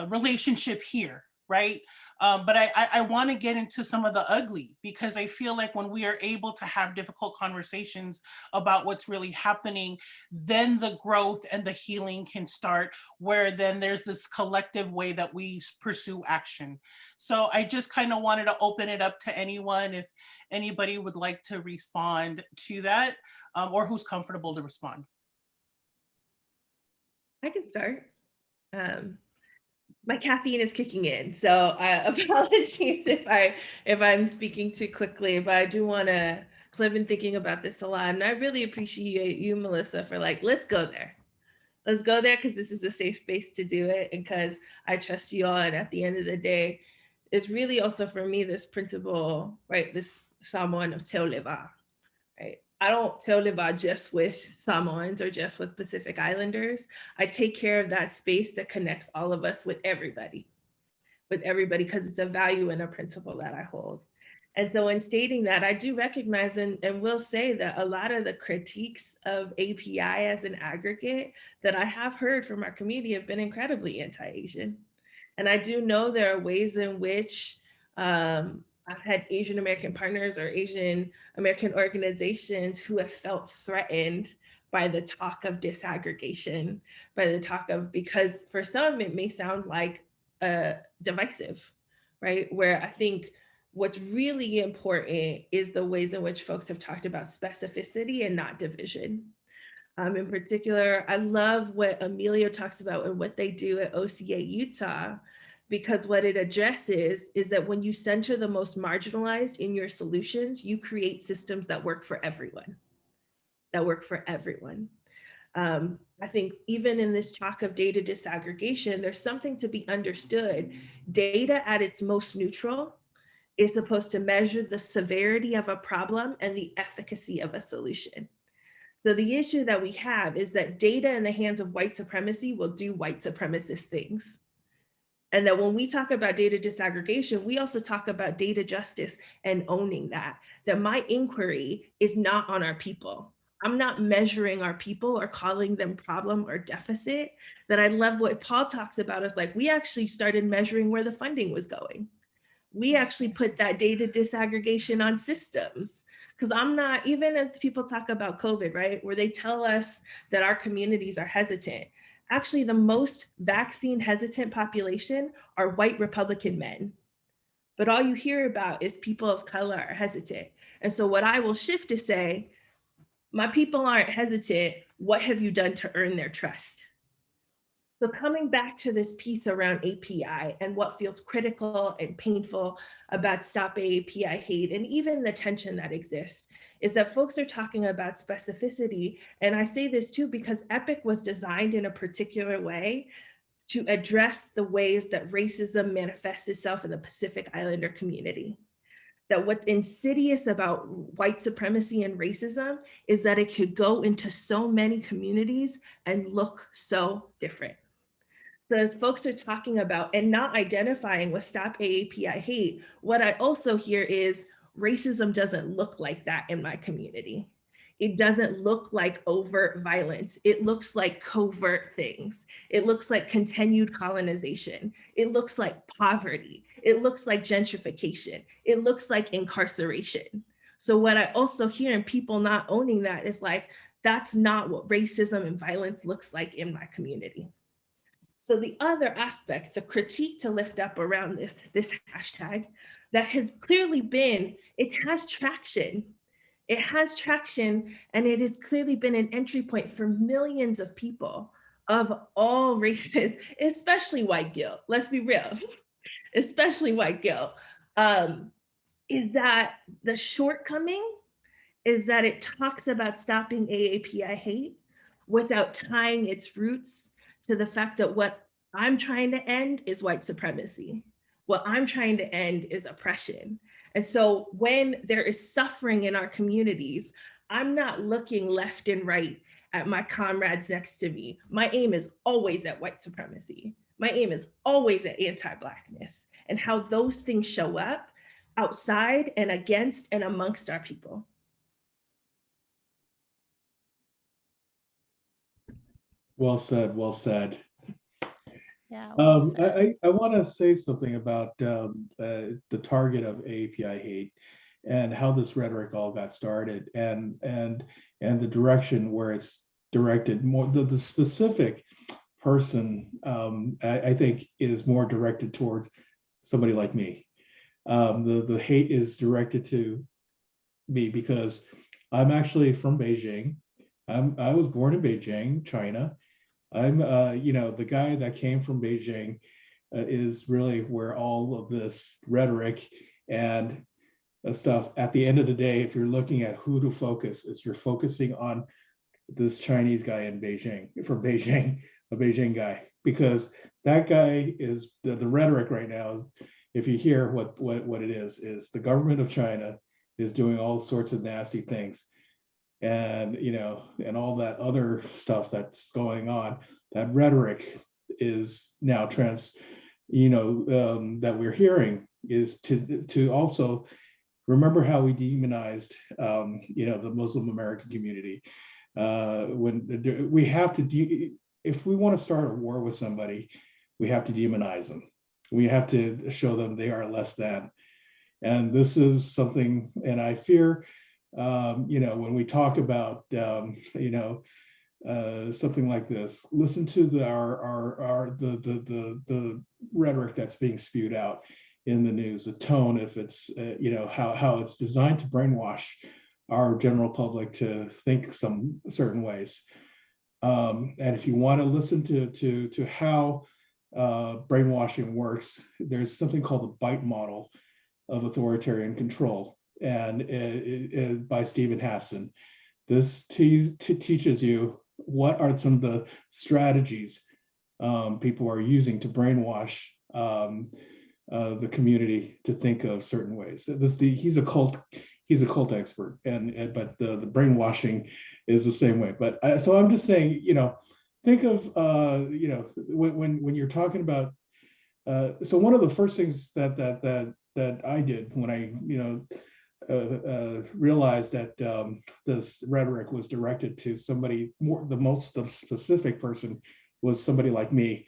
relationship here, right? But I want to get into some of the ugly, because I feel like when we are able to have difficult conversations about what's really happening, then the growth and the healing can start, where then there's this collective way that we pursue action. So I just kind of wanted to open it up to anyone, if anybody would like to respond to that, or who's comfortable to respond. I can start. My caffeine is kicking in, so apologies if I'm speaking too quickly, but I do want to, because I've been thinking about this a lot, and I really appreciate you, Melissa, for like, let's go there. Let's go there, because this is a safe space to do it, and because I trust you all, and at the end of the day, it's really also for me this principle, right, this Samoan of te oleva, right? I don't te oleva just with Samoans or just with Pacific Islanders. I take care of that space that connects all of us with everybody, because it's a value and a principle that I hold. And so in stating that, I do recognize and will say that a lot of the critiques of API as an aggregate that I have heard from our community have been incredibly anti-Asian. And I do know there are ways in which I've had Asian American partners or Asian American organizations who have felt threatened by the talk of disaggregation, by the talk of, because for some it may sound like divisive, right? Where I think what's really important is the ways in which folks have talked about specificity and not division. In particular, I love what Emilio talks about and what they do at OCA Utah, because what it addresses is that when you center the most marginalized in your solutions, you create systems that work for everyone, I think even in this talk of data disaggregation, there's something to be understood. Data at its most neutral is supposed to measure the severity of a problem and the efficacy of a solution. So the issue that we have is that data in the hands of white supremacy will do white supremacist things. And that when we talk about data disaggregation, we also talk about data justice and owning that my inquiry is not on our people. I'm not measuring our people or calling them problem or deficit. That I love what Paul talks about is like, we actually started measuring where the funding was going. We actually put that data disaggregation on systems. Because I'm not, even as people talk about COVID, right, where they tell us that our communities are hesitant, actually the most vaccine hesitant population are white Republican men. But all you hear about is people of color are hesitant. And so what I will shift to say, my people aren't hesitant, what have you done to earn their trust? So coming back to this piece around API and what feels critical and painful about Stop AAPI Hate, and even the tension that exists, is that folks are talking about specificity. And I say this too, because EPIC was designed in a particular way to address the ways that racism manifests itself in the Pacific Islander community. That what's insidious about white supremacy and racism is that it could go into so many communities and look so different. So as folks are talking about and not identifying with Stop AAPI Hate, what I also hear is racism doesn't look like that in my community. It doesn't look like overt violence. It looks like covert things. It looks like continued colonization. It looks like poverty. It looks like gentrification. It looks like incarceration. So what I also hear in people not owning that is like, that's not what racism and violence looks like in my community. So the other aspect, the critique to lift up around this hashtag, that has clearly been, it has traction. It has traction, and it has clearly been an entry point for millions of people of all races, especially white guilt. Let's be real, especially white guilt. Is that the shortcoming is that it talks about stopping AAPI hate without tying its roots to the fact that what I'm trying to end is white supremacy. What I'm trying to end is oppression. And so when there is suffering in our communities, I'm not looking left and right at my comrades next to me. My aim is always at white supremacy. My aim is always at anti-Blackness and how those things show up outside and against and amongst our people. Well said, well said. Yeah, well said. I want to say something about the target of AAPI hate and how this rhetoric all got started, and the direction where it's directed. More the specific person, I think, is more directed towards somebody like me. The hate is directed to me because I'm actually from Beijing. I was born in Beijing, China. I'm, the guy that came from Beijing is really where all of this rhetoric and stuff, at the end of the day, if you're looking at who to focus, is you're focusing on this Chinese guy in Beijing, from Beijing, a Beijing guy, because that guy is, the rhetoric right now is, if you hear what it is the government of China is doing all sorts of nasty things. And and all that other stuff that's going on, that rhetoric is now that we're hearing is to also remember how we demonized the Muslim American community. When we have to if we want to start a war with somebody, we have to demonize them. We have to show them they are less than. And this is something, and I fear when we talk about something like this, listen to the rhetoric that's being spewed out in the news, the tone, if it's how it's designed to brainwash our general public to think some certain ways. And if you want to listen to how brainwashing works, there's something called the BITE model of authoritarian control, and by Stephen Hassan. This teaches you what are some of the strategies people are using to brainwash the community to think of certain ways. He's a cult expert, but the brainwashing is the same way. But so I'm just saying, think of when you're talking about So one of the first things that I did when I realized that this rhetoric was directed to somebody more, the most specific person was somebody like me,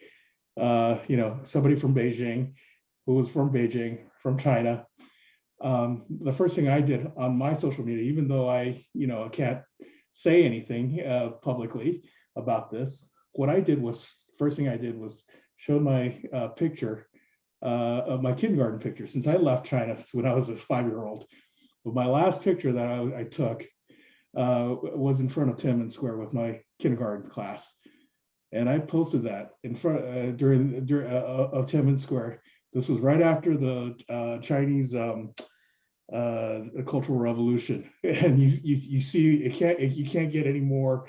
somebody from Beijing, who was from Beijing, from China. The first thing I did on my social media, even though I can't say anything publicly about this, what I did was, first thing I did was show my picture of my kindergarten picture, since I left China when I was a 5-year-old. But my last picture that I took was in front of Tiananmen Square with my kindergarten class, and I posted that in front during of Tiananmen Square. This was right after the Chinese Cultural Revolution, and you see you can't get any more,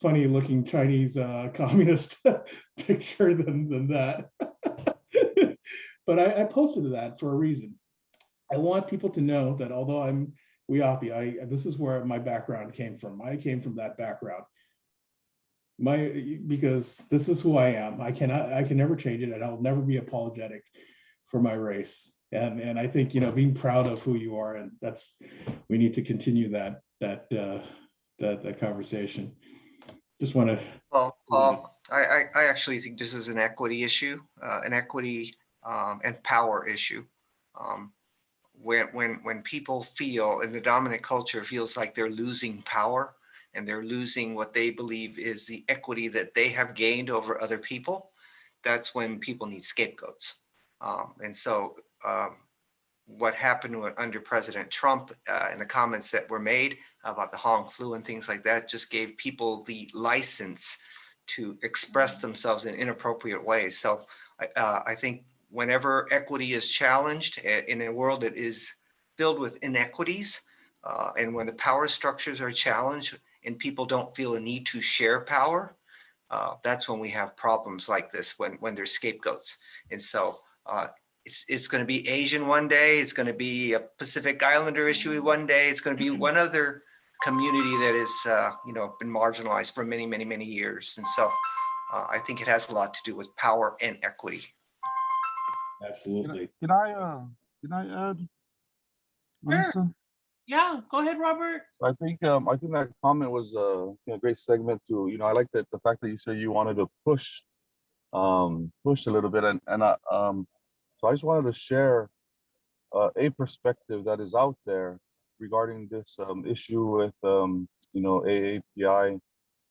funny looking Chinese communist picture than that. But I posted that for a reason. I want people to know that although I'm AAPI, this is where my background came from. I came from that background. Because this is who I am. I can never change it, and I'll never be apologetic for my race. And I think being proud of who you are, and we need to continue that conversation. Just want to. Well, Paul, I actually think this is an equity issue, an equity and power issue. When people feel, and the dominant culture feels like they're losing power, and they're losing what they believe is the equity that they have gained over other people, that's when people need scapegoats. And so what happened under President Trump and the comments that were made about the Hong flu and things like that just gave people the license to express themselves in inappropriate ways. So I think whenever equity is challenged in a world that is filled with inequities, and when the power structures are challenged and people don't feel a need to share power, that's when we have problems like this, when there's scapegoats. And so it's going to be Asian one day, it's going to be a Pacific Islander issue one day, it's going to be one other community that is been marginalized for many, many, many years. And so I think it has a lot to do with power and equity. Absolutely. Can I add, Melissa? Yeah, go ahead, Robert. So I think that comment was a great segment to, I like that the fact that you said you wanted to push a little bit, and so I just wanted to share a perspective that is out there regarding this issue with AAPI,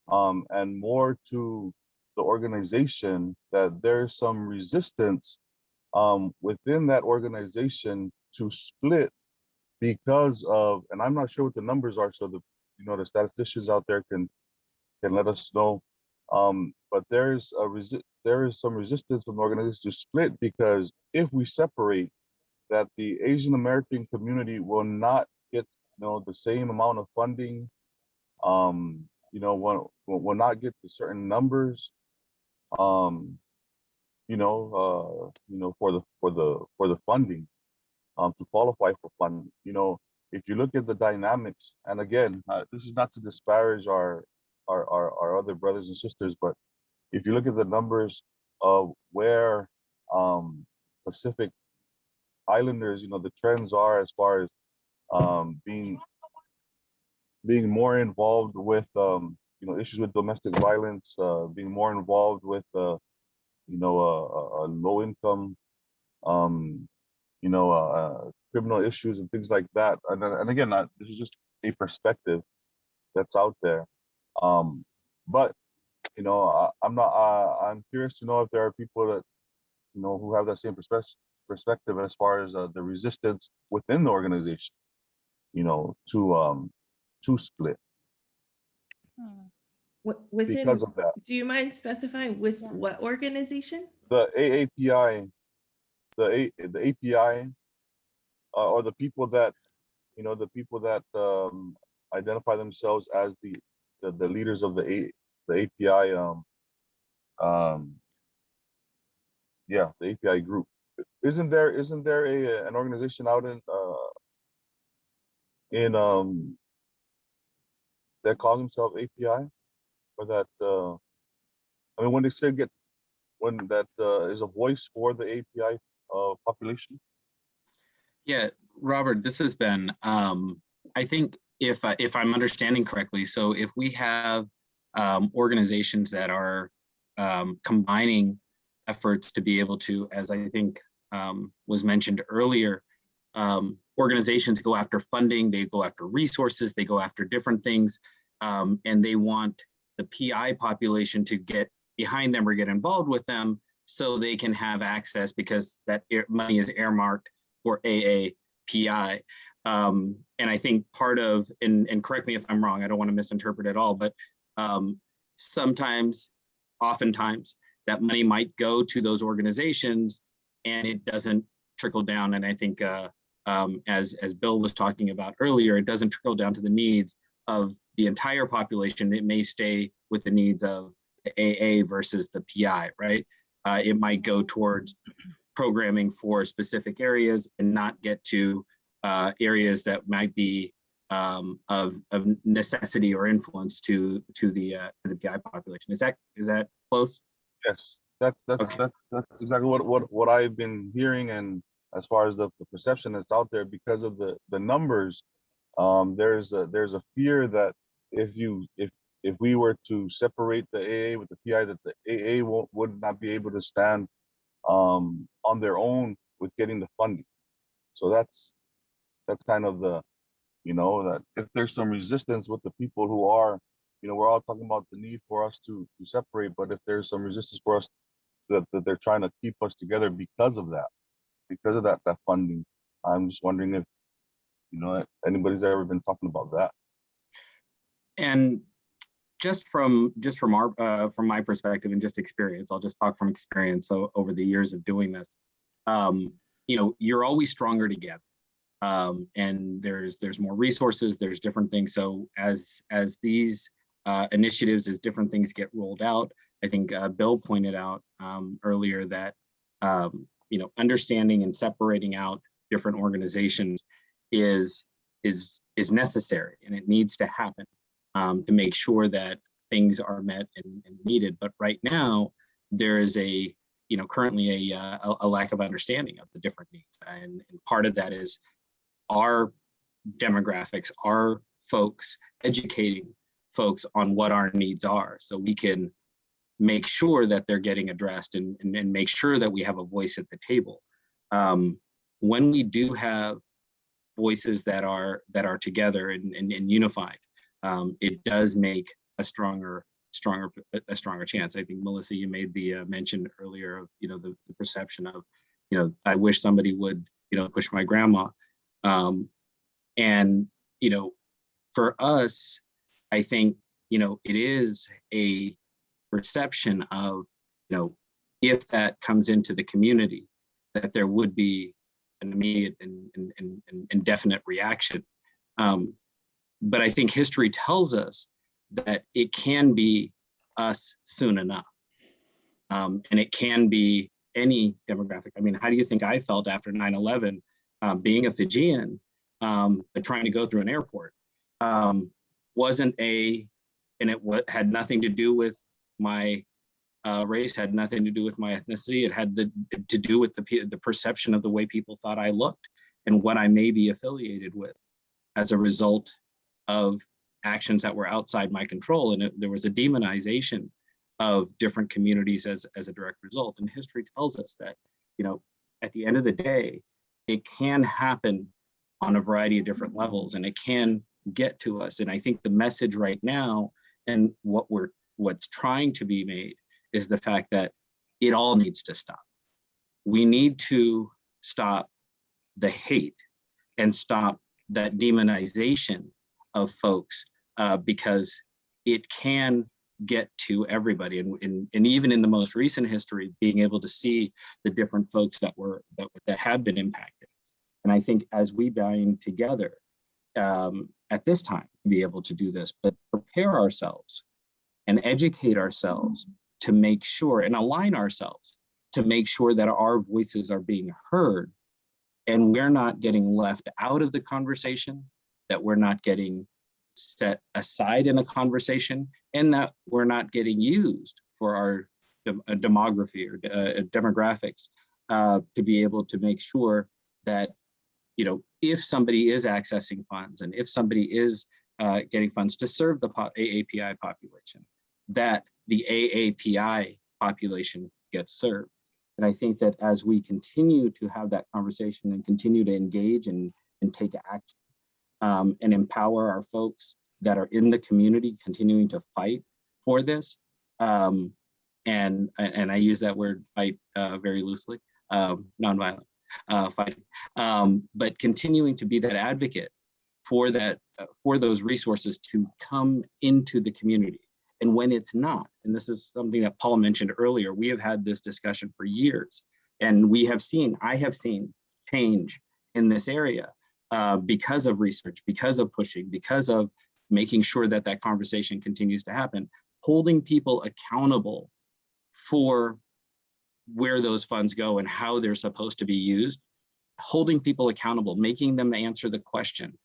and more to the organization, that there's some resistance within that organization to split because of, and I'm not sure what the numbers are, so the statisticians out there can let us know. But there is some resistance from the organization to split, because if we separate, that the Asian American community will not get the same amount of funding, will not get the certain numbers, for the funding, to qualify for funding. If you look at the dynamics, and again, this is not to disparage our other brothers and sisters, but if you look at the numbers of where Pacific Islanders, the trends are as far as being more involved with issues with domestic violence, being more involved with low income, criminal issues and things like that. And again, this is just a perspective that's out there. But I'm curious to know if there are people that who have that same perspective as far as the resistance within the organization, to split. Within, because of that. Do you mind specifying with what organization? The AAPI, the API, or the people that identify themselves as the leaders of the API, the API group. Isn't there an organization out in that calls themselves API, or that I mean, when they say when that is a voice for the API population? Yeah, Robert, this has been, I think if I'm understanding correctly, so if we have organizations that are combining efforts to be able to, as I think was mentioned earlier, organizations go after funding, they go after resources, they go after different things, and they want the PI population to get behind them or get involved with them so they can have access because that money is earmarked for AAPI. And I think part of, and correct me if I'm wrong, I don't want to misinterpret at all, but oftentimes, that money might go to those organizations and it doesn't trickle down. And I think as Bill was talking about earlier, it doesn't trickle down to the needs of the entire population. It may stay with the needs of the AA versus the PI, right? It might go towards programming for specific areas and not get to areas that might be of necessity or influence to the PI population. Is that close? Yes, that's exactly what I've been hearing, and as far as the perception that's out there, because of the numbers, there's a fear that if we were to separate the AA with the PI, that the AA would not be able to stand on their own with getting the funding. So that's kind of the, that if there's some resistance with the people who are, we're all talking about the need for us to separate, but if there's some resistance for us that they're trying to keep us together because of that funding, I'm just wondering if, if anybody's ever been talking about that. And just from my perspective and just experience, I'll just talk from experience. So over the years of doing this, you're always stronger together. And there's more resources, there's different things. So as these initiatives, as different things get rolled out, I think Bill pointed out earlier that understanding and separating out different organizations is necessary, and it needs to happen to make sure that things are met and needed. But right now, there is currently a lack of understanding of the different needs, and part of that is our demographics, our folks, educating folks on what our needs are so we can make sure that they're getting addressed and make sure that we have a voice at the table. When we do have voices that are together and unified, it does make a stronger chance. I think, Melissa, you made the mention earlier of the perception of I wish somebody would push my grandma. And for us, I think it is a perception of if that comes into the community, that there would be an immediate and definite reaction. But I think history tells us that it can be us soon enough, and it can be any demographic. I mean, how do you think I felt after 9/11, being a Fijian, but trying to go through an airport? Had nothing to do with my race, had nothing to do with my ethnicity. It had to do with the perception of the way people thought I looked and what I may be affiliated with as a result of actions that were outside my control. And there was a demonization of different communities as a direct result. And history tells us that, at the end of the day, it can happen on a variety of different levels, and it can get to us. And I think the message right now, and what's trying to be made, is the fact that it all needs to stop. We need to stop the hate and stop that demonization of folks, because it can get to everybody. And even in the most recent history, being able to see the different folks that have been impacted. And I think as we bind together at this time to be able to do this, but prepare ourselves and educate ourselves to make sure and align ourselves to make sure that our voices are being heard and we're not getting left out of the conversation, that we're not getting set aside in a conversation, and that we're not getting used for our demography or demographics, to be able to make sure that, you know, if somebody is accessing funds and if somebody is getting funds to serve the AAPI population, that the AAPI population gets served. And I think that as we continue to have that conversation and continue to engage and take action, and empower our folks that are in the community continuing to fight for this, and I use that word fight very loosely, nonviolent fighting, but continuing to be that advocate for that, for those resources to come into the community. And when it's not, and this is something that Paul mentioned earlier, we have had this discussion for years, and I have seen change in this area because of research, because of pushing, because of making sure that that conversation continues to happen, holding people accountable for where those funds go and how they're supposed to be used, holding people accountable, making them answer the question,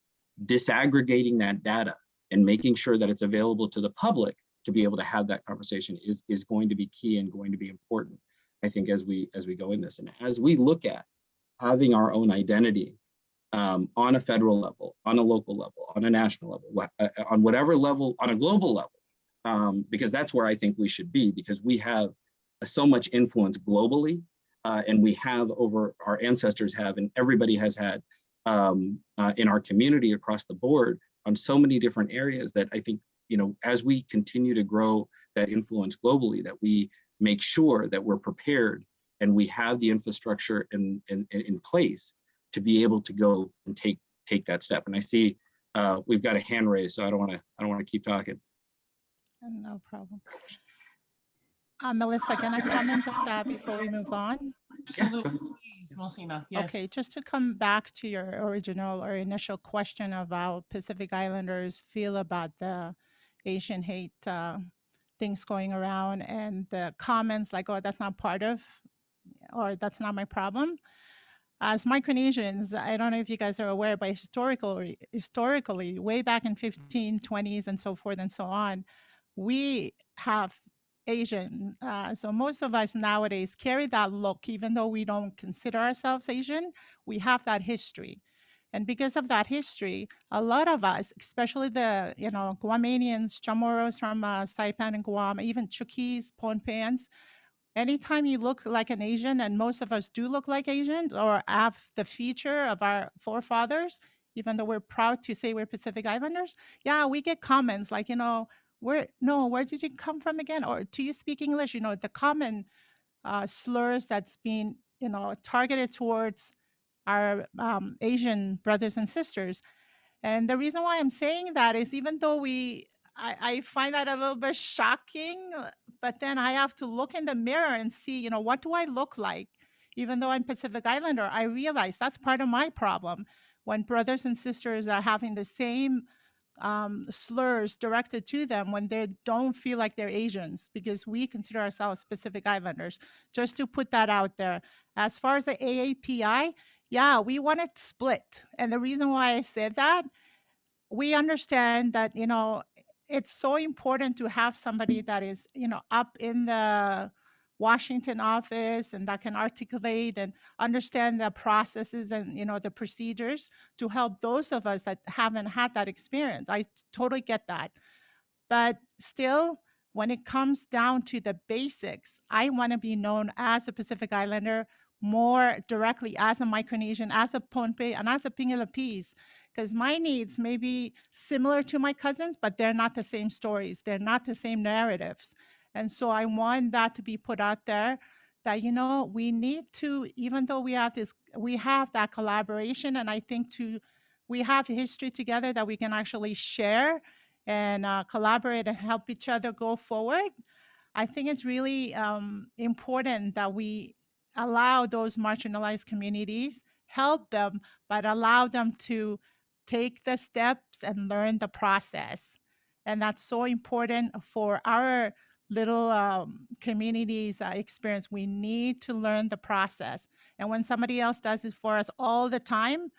disaggregating that data, and making sure that it's available to the public to be able to have that conversation is going to be key and going to be important, I think, as we go in this. And as we look at having our own identity on a federal level, on a local level, on a national level, on whatever level, on a global level, because that's where I think we should be, because we have so much influence globally, and we have over, our ancestors have, and everybody has had in our community across the board on so many different areas, that I think, you know, as we continue to grow that influence globally, that we make sure that we're prepared and we have the infrastructure in place to be able to go and take that step. And I see we've got a hand raised, so I don't want to keep talking. No problem. Melissa, can I comment on that before we move on? Absolutely, please, Melsihna. Yes. Okay, just to come back to your original or initial question of how Pacific Islanders feel about the Asian hate things going around and the comments like, oh, that's not part of, or that's not my problem. As Micronesians, I don't know if you guys are aware, but historically, way back in 1520s and so forth and so on, we have Asian. So most of us nowadays carry that look, even though we don't consider ourselves Asian, we have that history. And because of that history, a lot of us, especially the, Guamanians, Chamorros from Saipan and Guam, even Chuukese, Pohnpeians, anytime you look like an Asian, and most of us do look like Asians or have the feature of our forefathers, even though we're proud to say we're Pacific Islanders, yeah, we get comments like, where did you come from again? Or do you speak English? The common slurs that's being, targeted towards our Asian brothers and sisters. And the reason why I'm saying that is even though I find that a little bit shocking, but then I have to look in the mirror and see, what do I look like? Even though I'm Pacific Islander, I realize that's part of my problem. When brothers and sisters are having the same slurs directed to them when they don't feel like they're Asians, because we consider ourselves Pacific Islanders, just to put that out there. As far as the AAPI, yeah, we want it split. And the reason why I said that, we understand that, it's so important to have somebody that is, up in the Washington office and that can articulate and understand the processes and, the procedures to help those of us that haven't had that experience. I totally get that. But still, when it comes down to the basics, I want to be known as a Pacific Islander more directly, as a Micronesian, as a Pohnpei, and as a Pingilapese, because my needs may be similar to my cousins, but they're not the same stories. They're not the same narratives. And so I want that to be put out there that, we need to, even though we have that collaboration, and I think we have history together that we can actually share and collaborate and help each other go forward. I think it's really important that we allow those marginalized communities, help them, but allow them to take the steps and learn the process. And that's so important for our little communities experience. We need to learn the process. And when somebody else does it for us all the time,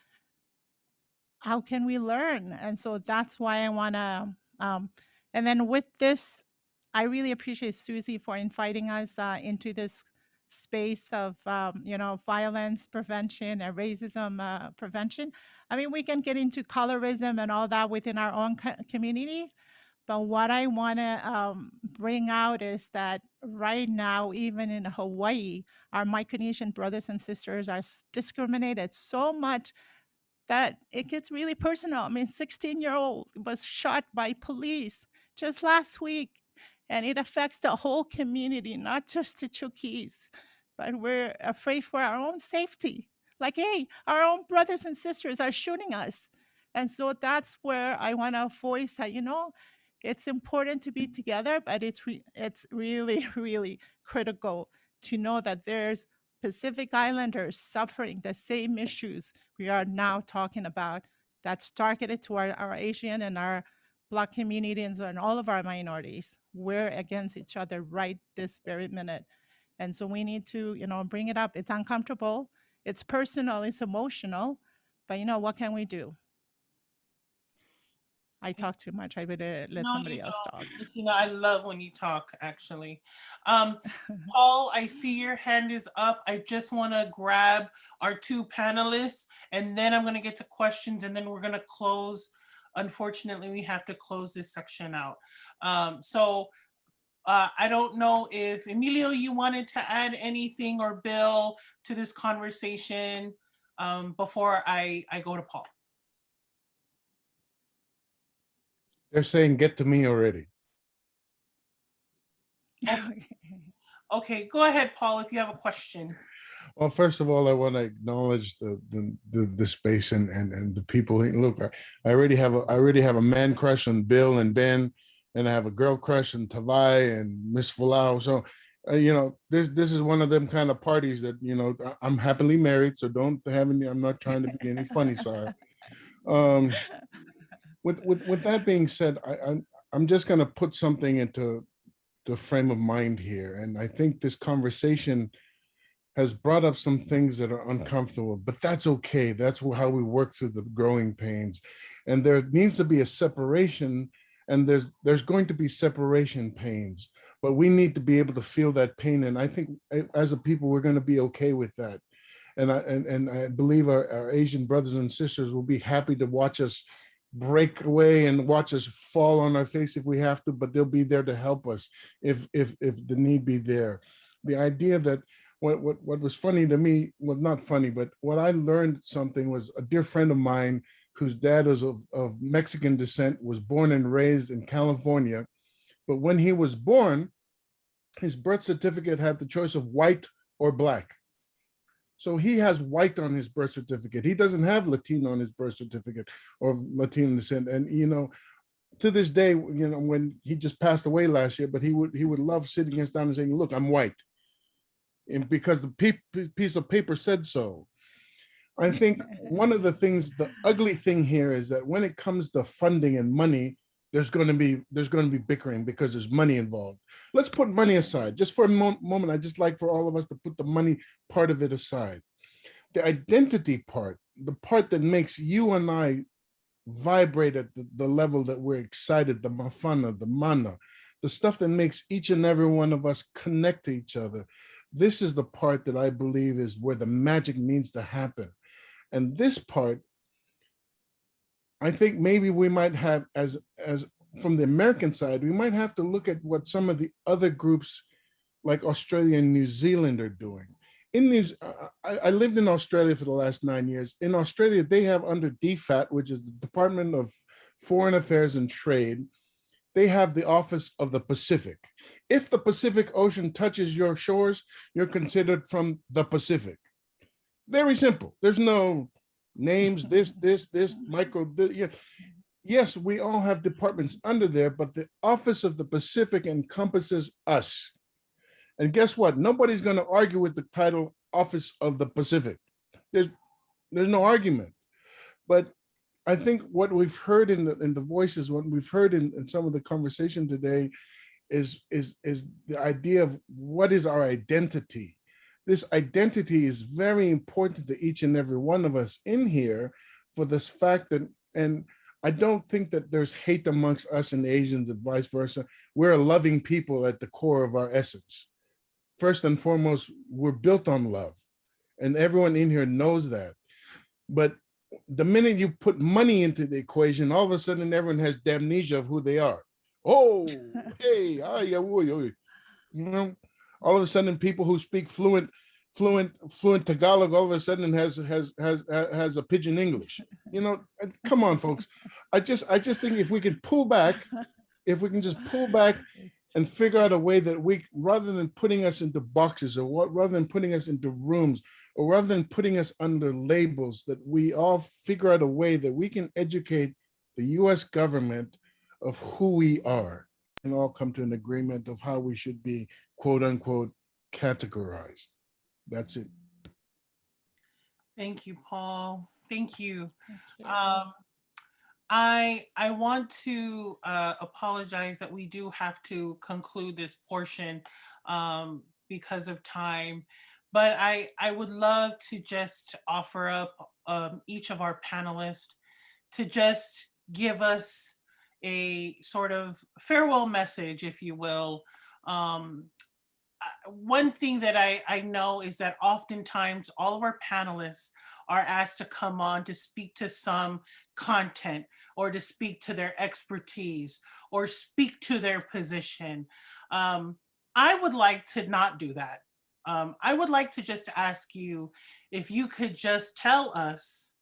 how can we learn? And so that's why I want to, and then with this I really appreciate Susie for inviting us into this space of, violence prevention and racism prevention. I mean, we can get into colorism and all that within our own communities. But what I want to bring out is that right now, even in Hawaii, our Micronesian brothers and sisters are discriminated so much that it gets really personal. I mean, 16-year-old was shot by police just last week, and it affects the whole community, not just the Chukis, but we're afraid for our own safety. Like, hey, our own brothers and sisters are shooting us. And so that's where I want to voice that, it's important to be together, but it's really, really critical to know that there's Pacific Islanders suffering the same issues we are now talking about that's targeted to our Asian and our Black communities and all of our minorities. We're against each other right this very minute. And so we need to, bring it up. It's uncomfortable, it's personal, it's emotional, but what can we do? I talk too much. I better let somebody else talk. I love when you talk, actually. Paul, I see your hand is up. I just want to grab our two panelists, and then I'm going to get to questions, and then we're going to close. Unfortunately, we have to close this section out. I don't know if, Emilio, you wanted to add anything, or Bill, to this conversation before I go to Paul. They're saying, get to me already. Okay, go ahead, Paul, if you have a question. Well, first of all, I want to acknowledge the space and the people. Look, I already have a man crush on Bill and Ben, and I have a girl crush on Tavae and Miss Folau. So, this is one of them kind of parties that, I'm happily married, so don't have any. I'm not trying to be any funny side. With that being said, I'm just going to put something into the frame of mind here, and I think this conversation has brought up some things that are uncomfortable, but that's okay. That's how we work through the growing pains, and there needs to be a separation, and there's going to be separation pains, but we need to be able to feel that pain, and I think as a people we're going to be okay with that, and I believe our Asian brothers and sisters will be happy to watch us break away and watch us fall on our face if we have to, but they'll be there to help us if the need be there. The idea that what was funny to me, well, not funny, but what I learned something was a dear friend of mine whose dad was of Mexican descent, was born and raised in California, but when he was born, his birth certificate had the choice of white or Black. So he has white on his birth certificate. He doesn't have Latino on his birth certificate or Latino descent. And, to this day, when he just passed away last year, but he would love sitting us down and saying, look, I'm white. And because the piece of paper said so. I think one of the things, the ugly thing here is that when it comes to funding and money, there's going to be bickering because there's money involved. Let's put money aside. Just for a moment, I'd just like for all of us to put the money part of it aside. The identity part, the part that makes you and I vibrate at the level that we're excited, the mafana, the mana, the stuff that makes each and every one of us connect to each other. This is the part that I believe is where the magic needs to happen. And this part, I think maybe we might have, as from the American side, we might have to look at what some of the other groups like Australia and New Zealand are doing. I lived in Australia for the last 9 years. In Australia, they have under DFAT, which is the Department of Foreign Affairs and Trade, they have the Office of the Pacific. If the Pacific Ocean touches your shores, you're considered from the Pacific. Very simple. There's no names, this, micro, yeah. Yes, we all have departments under there, but the Office of the Pacific encompasses us. And guess what? Nobody's going to argue with the title Office of the Pacific. There's no argument. But I think what we've heard in the voices, what we've heard in some of the conversation today is the idea of what is our identity. This identity is very important to each and every one of us in here for this fact that, and I don't think that there's hate amongst us and Asians and vice versa. We're a loving people at the core of our essence. First and foremost, we're built on love, and everyone in here knows that. But the minute you put money into the equation, all of a sudden everyone has amnesia of who they are. Oh, hey, you know, all of a sudden people who speak fluent Tagalog all of a sudden has a pidgin English. You know, come on, folks. I just think if we can pull back, if we can just pull back and figure out a way that we, rather than putting us into boxes, or what, rather than putting us into rooms, or rather than putting us under labels, that we all figure out a way that we can educate the US government of who we are and all come to an agreement of how we should be, quote unquote, categorized. That's it. Thank you, Paul. Thank you. Thank you. I want to apologize that we do have to conclude this portion because of time, but I would love to just offer up each of our panelists to just give us a sort of farewell message, if you will. One thing that I know is that oftentimes all of our panelists are asked to come on to speak to some content or to speak to their expertise or speak to their position. I would like to not do that. I would like to just ask you if you could just tell us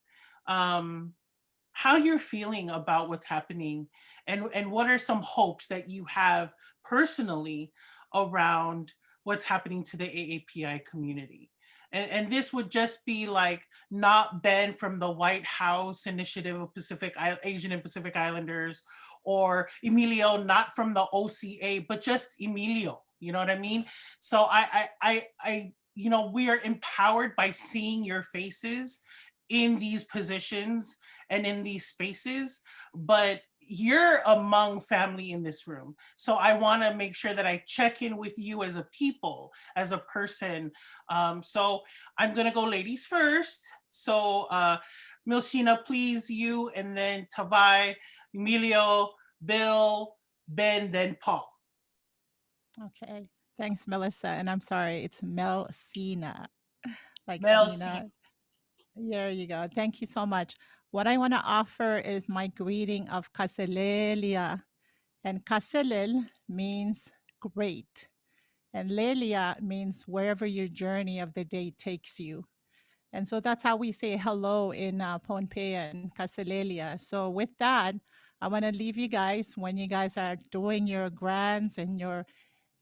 how you're feeling about what's happening and what are some hopes that you have personally around what's happening to the AAPI community. And this would just be like not Ben from the White House Initiative of Asian and Pacific Islanders, or Emilio not from the OCA, but just Emilio, you know what I mean? So I you know, we are empowered by seeing your faces in these positions and in these spaces, but you're among family in this room. So I want to make sure that I check in with you as a people, as a person. So I'm going to go ladies first. So Melsihna, please, you, and then Tavae, Emilio, Bill, Ben, then Paul. Okay. Thanks, Melissa. And I'm sorry, it's Melsihna. Like Melsihna. Sina. There you go. Thank you so much. What I want to offer is my greeting of Kaselelia. And Kaselel means great. And Lelia means wherever your journey of the day takes you. And so that's how we say hello in Pohnpei and Kaselelia. So with that, I want to leave you guys when you guys are doing your grants and your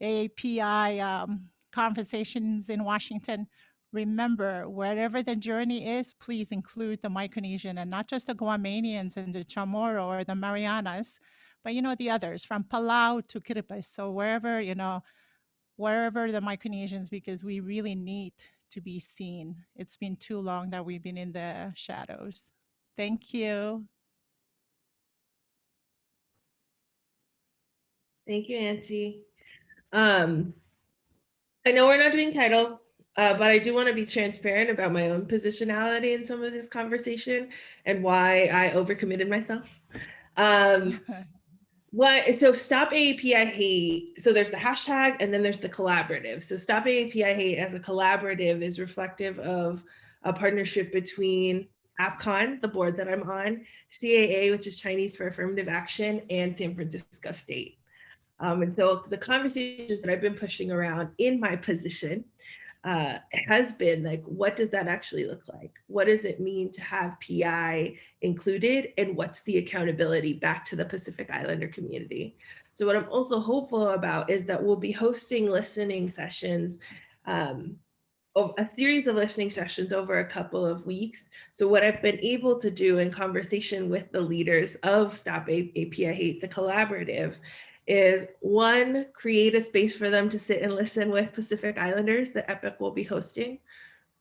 AAPI conversations in Washington. Remember, wherever the journey is, please include the Micronesian and not just the Guamanians and the Chamorro or the Marianas, but you know, the others from Palau to Kiribati. So wherever, you know, wherever the Micronesians, because we really need to be seen. It's been too long that we've been in the shadows. Thank you. Thank you, Auntie. I know we're not doing titles, but I do want to be transparent about my own positionality in some of this conversation and why I overcommitted myself. So Stop AAPI Hate. So there's the hashtag and then there's the collaborative. So Stop AAPI Hate as a collaborative is reflective of a partnership between APCON, the board that I'm on, CAA, which is Chinese for Affirmative Action, and San Francisco State. And so the conversations that I've been pushing around in my position has been like, what does that actually look like? What does it mean to have PI included? And what's the accountability back to the Pacific Islander community? So what I'm also hopeful about is that we'll be hosting listening sessions, a series of listening sessions over a couple of weeks. So what I've been able to do in conversation with the leaders of Stop AAPI Hate, the collaborative, is one, create a space for them to sit and listen with Pacific Islanders that EPIC will be hosting.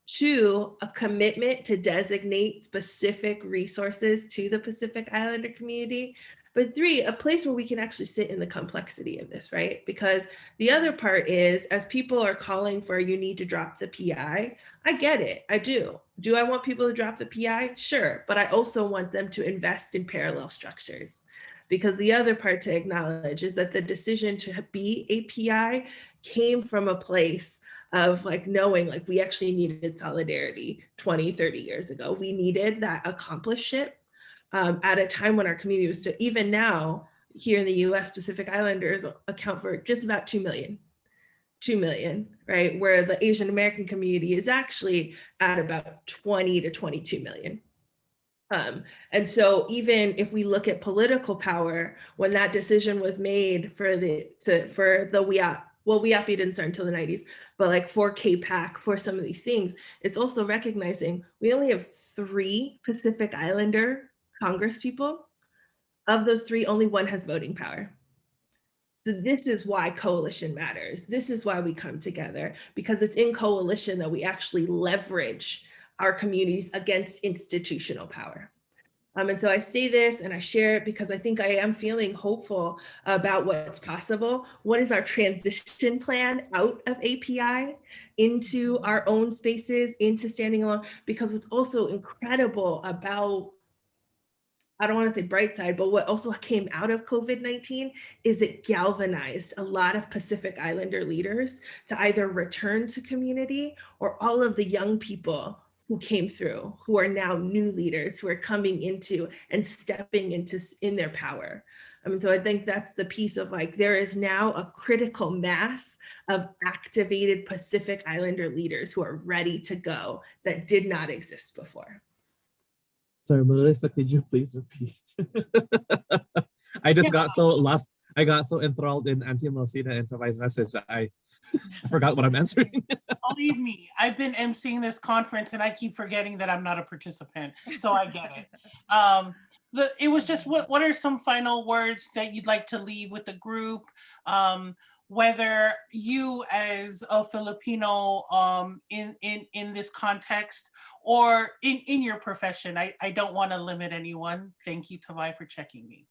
Two, a commitment to designate specific resources to the Pacific Islander community but 3, a place where we can actually sit in the complexity of this, right? Because the other part is, as people are calling for, you need to drop the PI, I get it, I do. Do I want people to drop the PI? Sure, but I also want them to invest in parallel structures. Because the other part to acknowledge is that the decision to be a PI came from a place of like knowing like we actually needed solidarity 20, 30 years ago. We needed that accompliceship at a time when our community was still, even now here in the US, Pacific Islanders account for just about 2 million, right? Where the Asian American community is actually at about 20 to 22 million. And so even if we look at political power, when that decision was made for the WIAP, well, WIAP didn't start until the 90s, but like for KPAC, for some of these things, it's also recognizing we only have 3 Pacific Islander Congress people. Of those 3, only 1 has voting power. So this is why coalition matters. This is why we come together, because it's in coalition that we actually leverage our communities against institutional power. And so I say this and I share it because I think I am feeling hopeful about what's possible. What is our transition plan out of API into our own spaces, into standing alone? Because what's also incredible about, I don't want to say bright side, but what also came out of COVID-19 is it galvanized a lot of Pacific Islander leaders to either return to community, or all of the young people who came through, who are now new leaders, who are coming into and stepping into in their power. I mean, so I think that's the piece of like, there is now a critical mass of activated Pacific Islander leaders who are ready to go that did not exist before. Sorry, Melissa, could you please repeat? I just got so lost. I got so enthralled in Auntie Melsihna and Tavae's message that I forgot what I'm answering. Believe me, I've been emceeing this conference and I keep forgetting that I'm not a participant, so I get it. It was just, what are some final words that you'd like to leave with the group? Whether you as a Filipino in this context, or in your profession. I don't want to limit anyone. Thank you, Tavae, for checking me.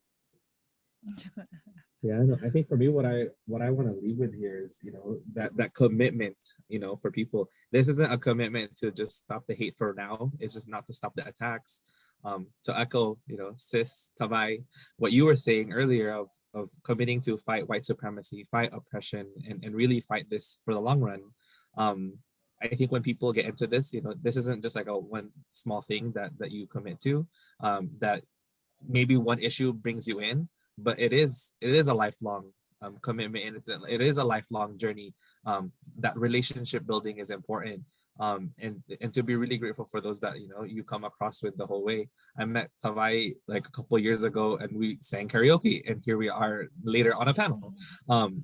Yeah, no, I think for me, what I want to leave with here is, you know, that commitment, you know, for people. This isn't a commitment to just stop the hate for now. It's just not to stop the attacks. To echo, you know, Sis, Tavae, what you were saying earlier of committing to fight white supremacy, fight oppression, and really fight this for the long run. I think when people get into this, you know, this isn't just like a one small thing that you commit to, that maybe one issue brings you in, but it is a lifelong commitment, and it is a lifelong journey. That relationship building is important, and to be really grateful for those that, you know, you come across with the whole way. I met Tavae like a couple years ago and we sang karaoke, and here we are later on a panel,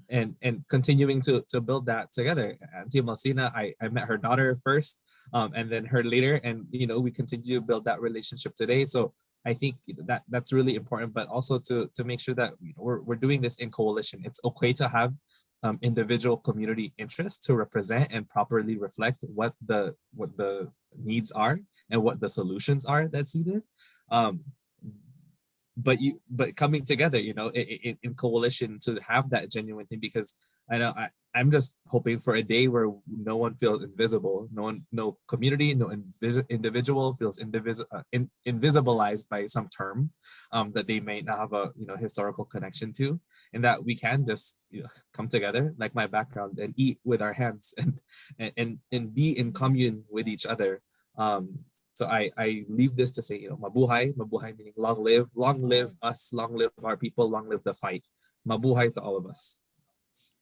and continuing to build that together. Auntie Melsihna, I met her daughter first, and then her later, and you know, we continue to build that relationship today. So I think that's really important, but also to make sure that, you know, we're doing this in coalition. It's okay to have individual community interests to represent and properly reflect what the needs are and what the solutions are that's needed. But coming together, you know, in coalition to have that genuine thing, because I know I'm just hoping for a day where no one feels invisible, no community, no individual feels invisibilized by some term that they may not have a, you know, historical connection to, and that we can just, you know, come together like my background and eat with our hands and be in commune with each other. So I leave this to say, you know, mabuhay meaning long live us, long live our people, long live the fight. Mabuhay to all of us.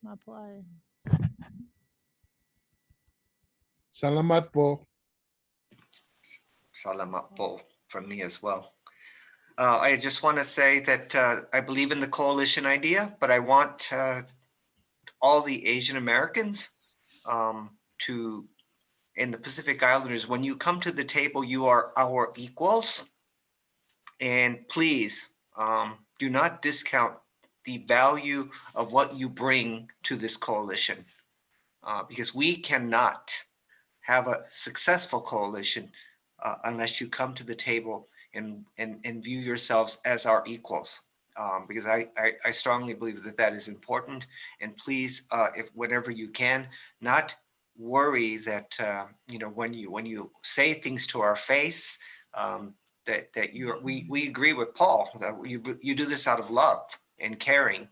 Mabuhay. Salamat po. Salamat po from me as well. I just want to say that I believe in the coalition idea, but I want all the Asian Americans to, in the Pacific Islanders, when you come to the table, you are our equals. And please do not discount the value of what you bring to this coalition, because we cannot have a successful coalition unless you come to the table and view yourselves as our equals. because I strongly believe that that is important. And please, if whenever you can, not worry that when you say things to our face, that we agree with Paul. You do this out of love and caring,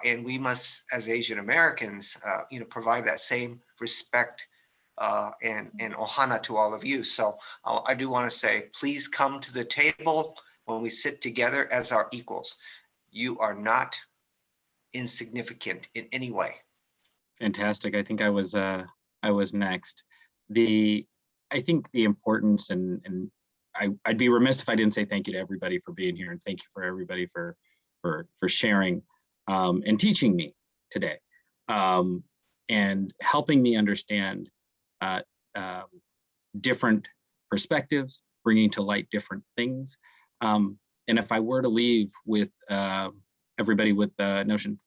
and we must, as Asian Americans, provide that same respect and ohana to all of you. So I do want to say, please come to the table when we sit together as our equals. You are not insignificant in any way. Fantastic. I think I was next. I think the importance, and I'd be remiss if I didn't say thank you to everybody for being here, and thank you for everybody for sharing and teaching me today, and helping me understand different perspectives, bringing to light different things. And if I were to leave with everybody with the notion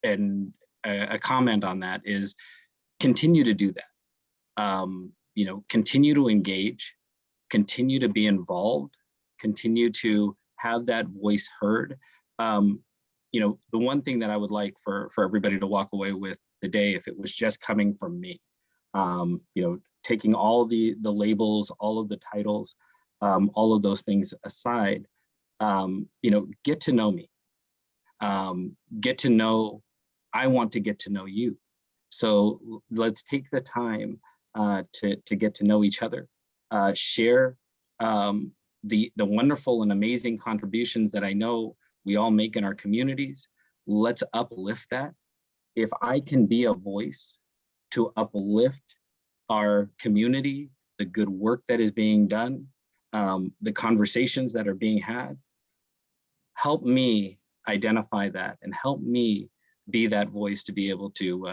and a comment on that, is continue to do that. Continue to engage, continue to be involved, continue to have that voice heard. The one thing that I would like for everybody to walk away with today, if it was just coming from me, taking all the labels, all of the titles, all of those things aside, get to know me. Get to know, I want to get to know you. So let's take the time to get to know each other, share the wonderful and amazing contributions that I know we all make in our communities. Let's uplift that. If I can be a voice to uplift our community, the good work that is being done, the conversations that are being had, help me identify that and help me be that voice to be able to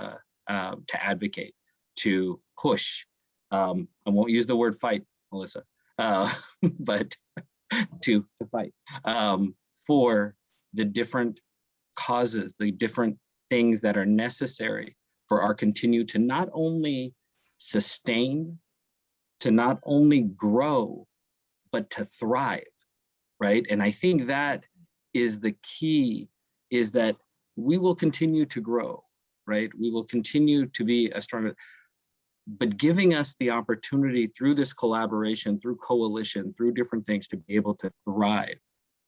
advocate, to push. I won't use the word fight, Melissa, but to fight for the different causes, the different things that are necessary for our continue to not only sustain, to not only grow, but to thrive, right? And I think that is the key, is that we will continue to grow, right? We will continue to be a stronger, but giving us the opportunity through this collaboration, through coalition, through different things, to be able to thrive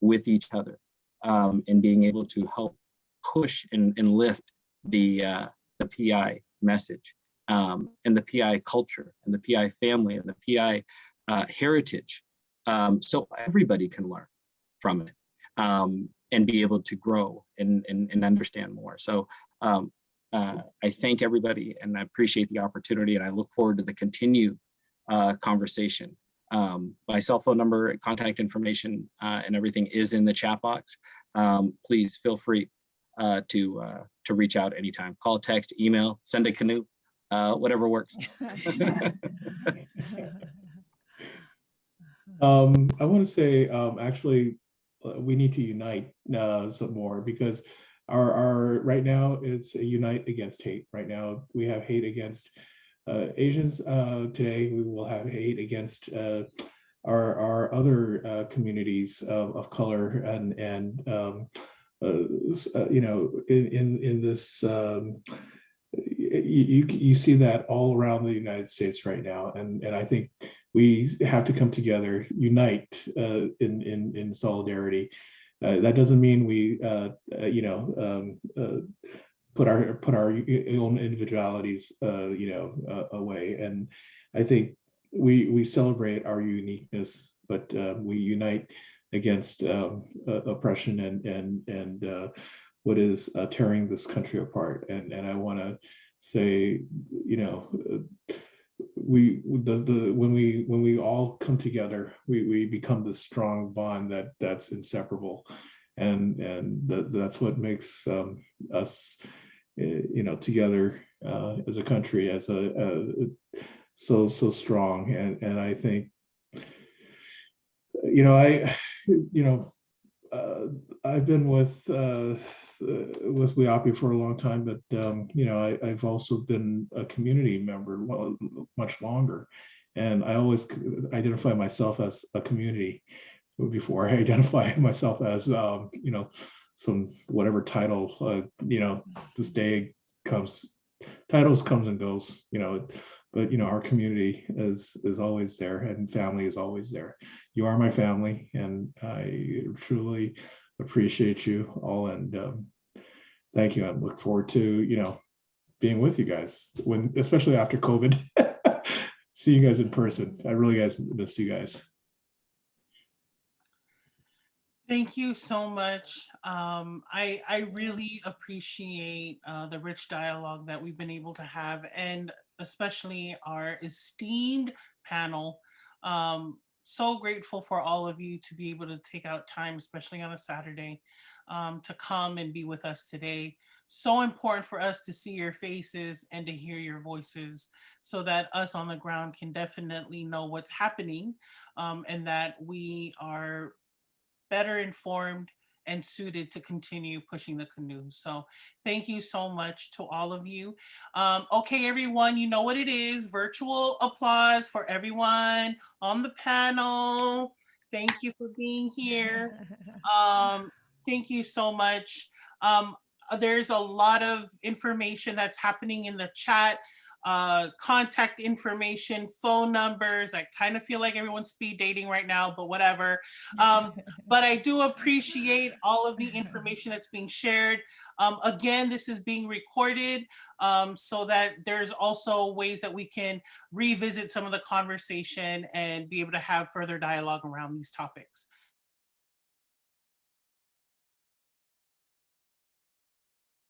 with each other, and being able to help push and lift the PI message, and the PI culture, and the PI family, and the PI heritage, so everybody can learn from it, and be able to grow and understand more. So I thank everybody, and I appreciate the opportunity, and I look forward to the continued conversation. My cell phone number, contact information, and everything is in the chat box. Please feel free to reach out anytime. Call, text, email, send a canoe, whatever works. I want to say, actually, we need to unite some more, because our right now it's a unite against hate. Right now we have hate against Asians. Today we will have hate against our other communities of color, and in this you see that all around the United States right now, and I think we have to come together, unite in solidarity. That doesn't mean we put our own individualities away. And I think we celebrate our uniqueness, but we unite against oppression and what is tearing this country apart. And I want to say, when we all come together, we become this strong bond that's inseparable, and that's what makes us together as a country, as so strong. And I think I've been with AAPI for a long time, but I've also been a community member much longer, and I always identify myself as a community before I identify myself as, you know, some whatever title, you know, this day comes, titles comes and goes, you know, but, you know, our community is always there, and family is always there. You are my family, and I truly appreciate you all, and thank you. I look forward to, you know, being with you guys, when, especially after COVID. See you guys in person. I really miss you guys. Thank you so much. I really appreciate the rich dialogue that we've been able to have, and especially our esteemed panel. So grateful for all of you to be able to take out time, especially on a Saturday, to come and be with us today. So important for us to see your faces and to hear your voices, so that us on the ground can definitely know what's happening, and that we are better informed and suited to continue pushing the canoe. So thank you so much to all of you. Okay, everyone, you know what it is. Virtual applause for everyone on the panel. Thank you for being here. Thank you so much. There's a lot of information that's happening in the chat. Contact information, phone numbers. I kind of feel like everyone's speed dating right now, but whatever. But I do appreciate all of the information that's being shared. Again, this is being recorded, so that there's also ways that we can revisit some of the conversation and be able to have further dialogue around these topics.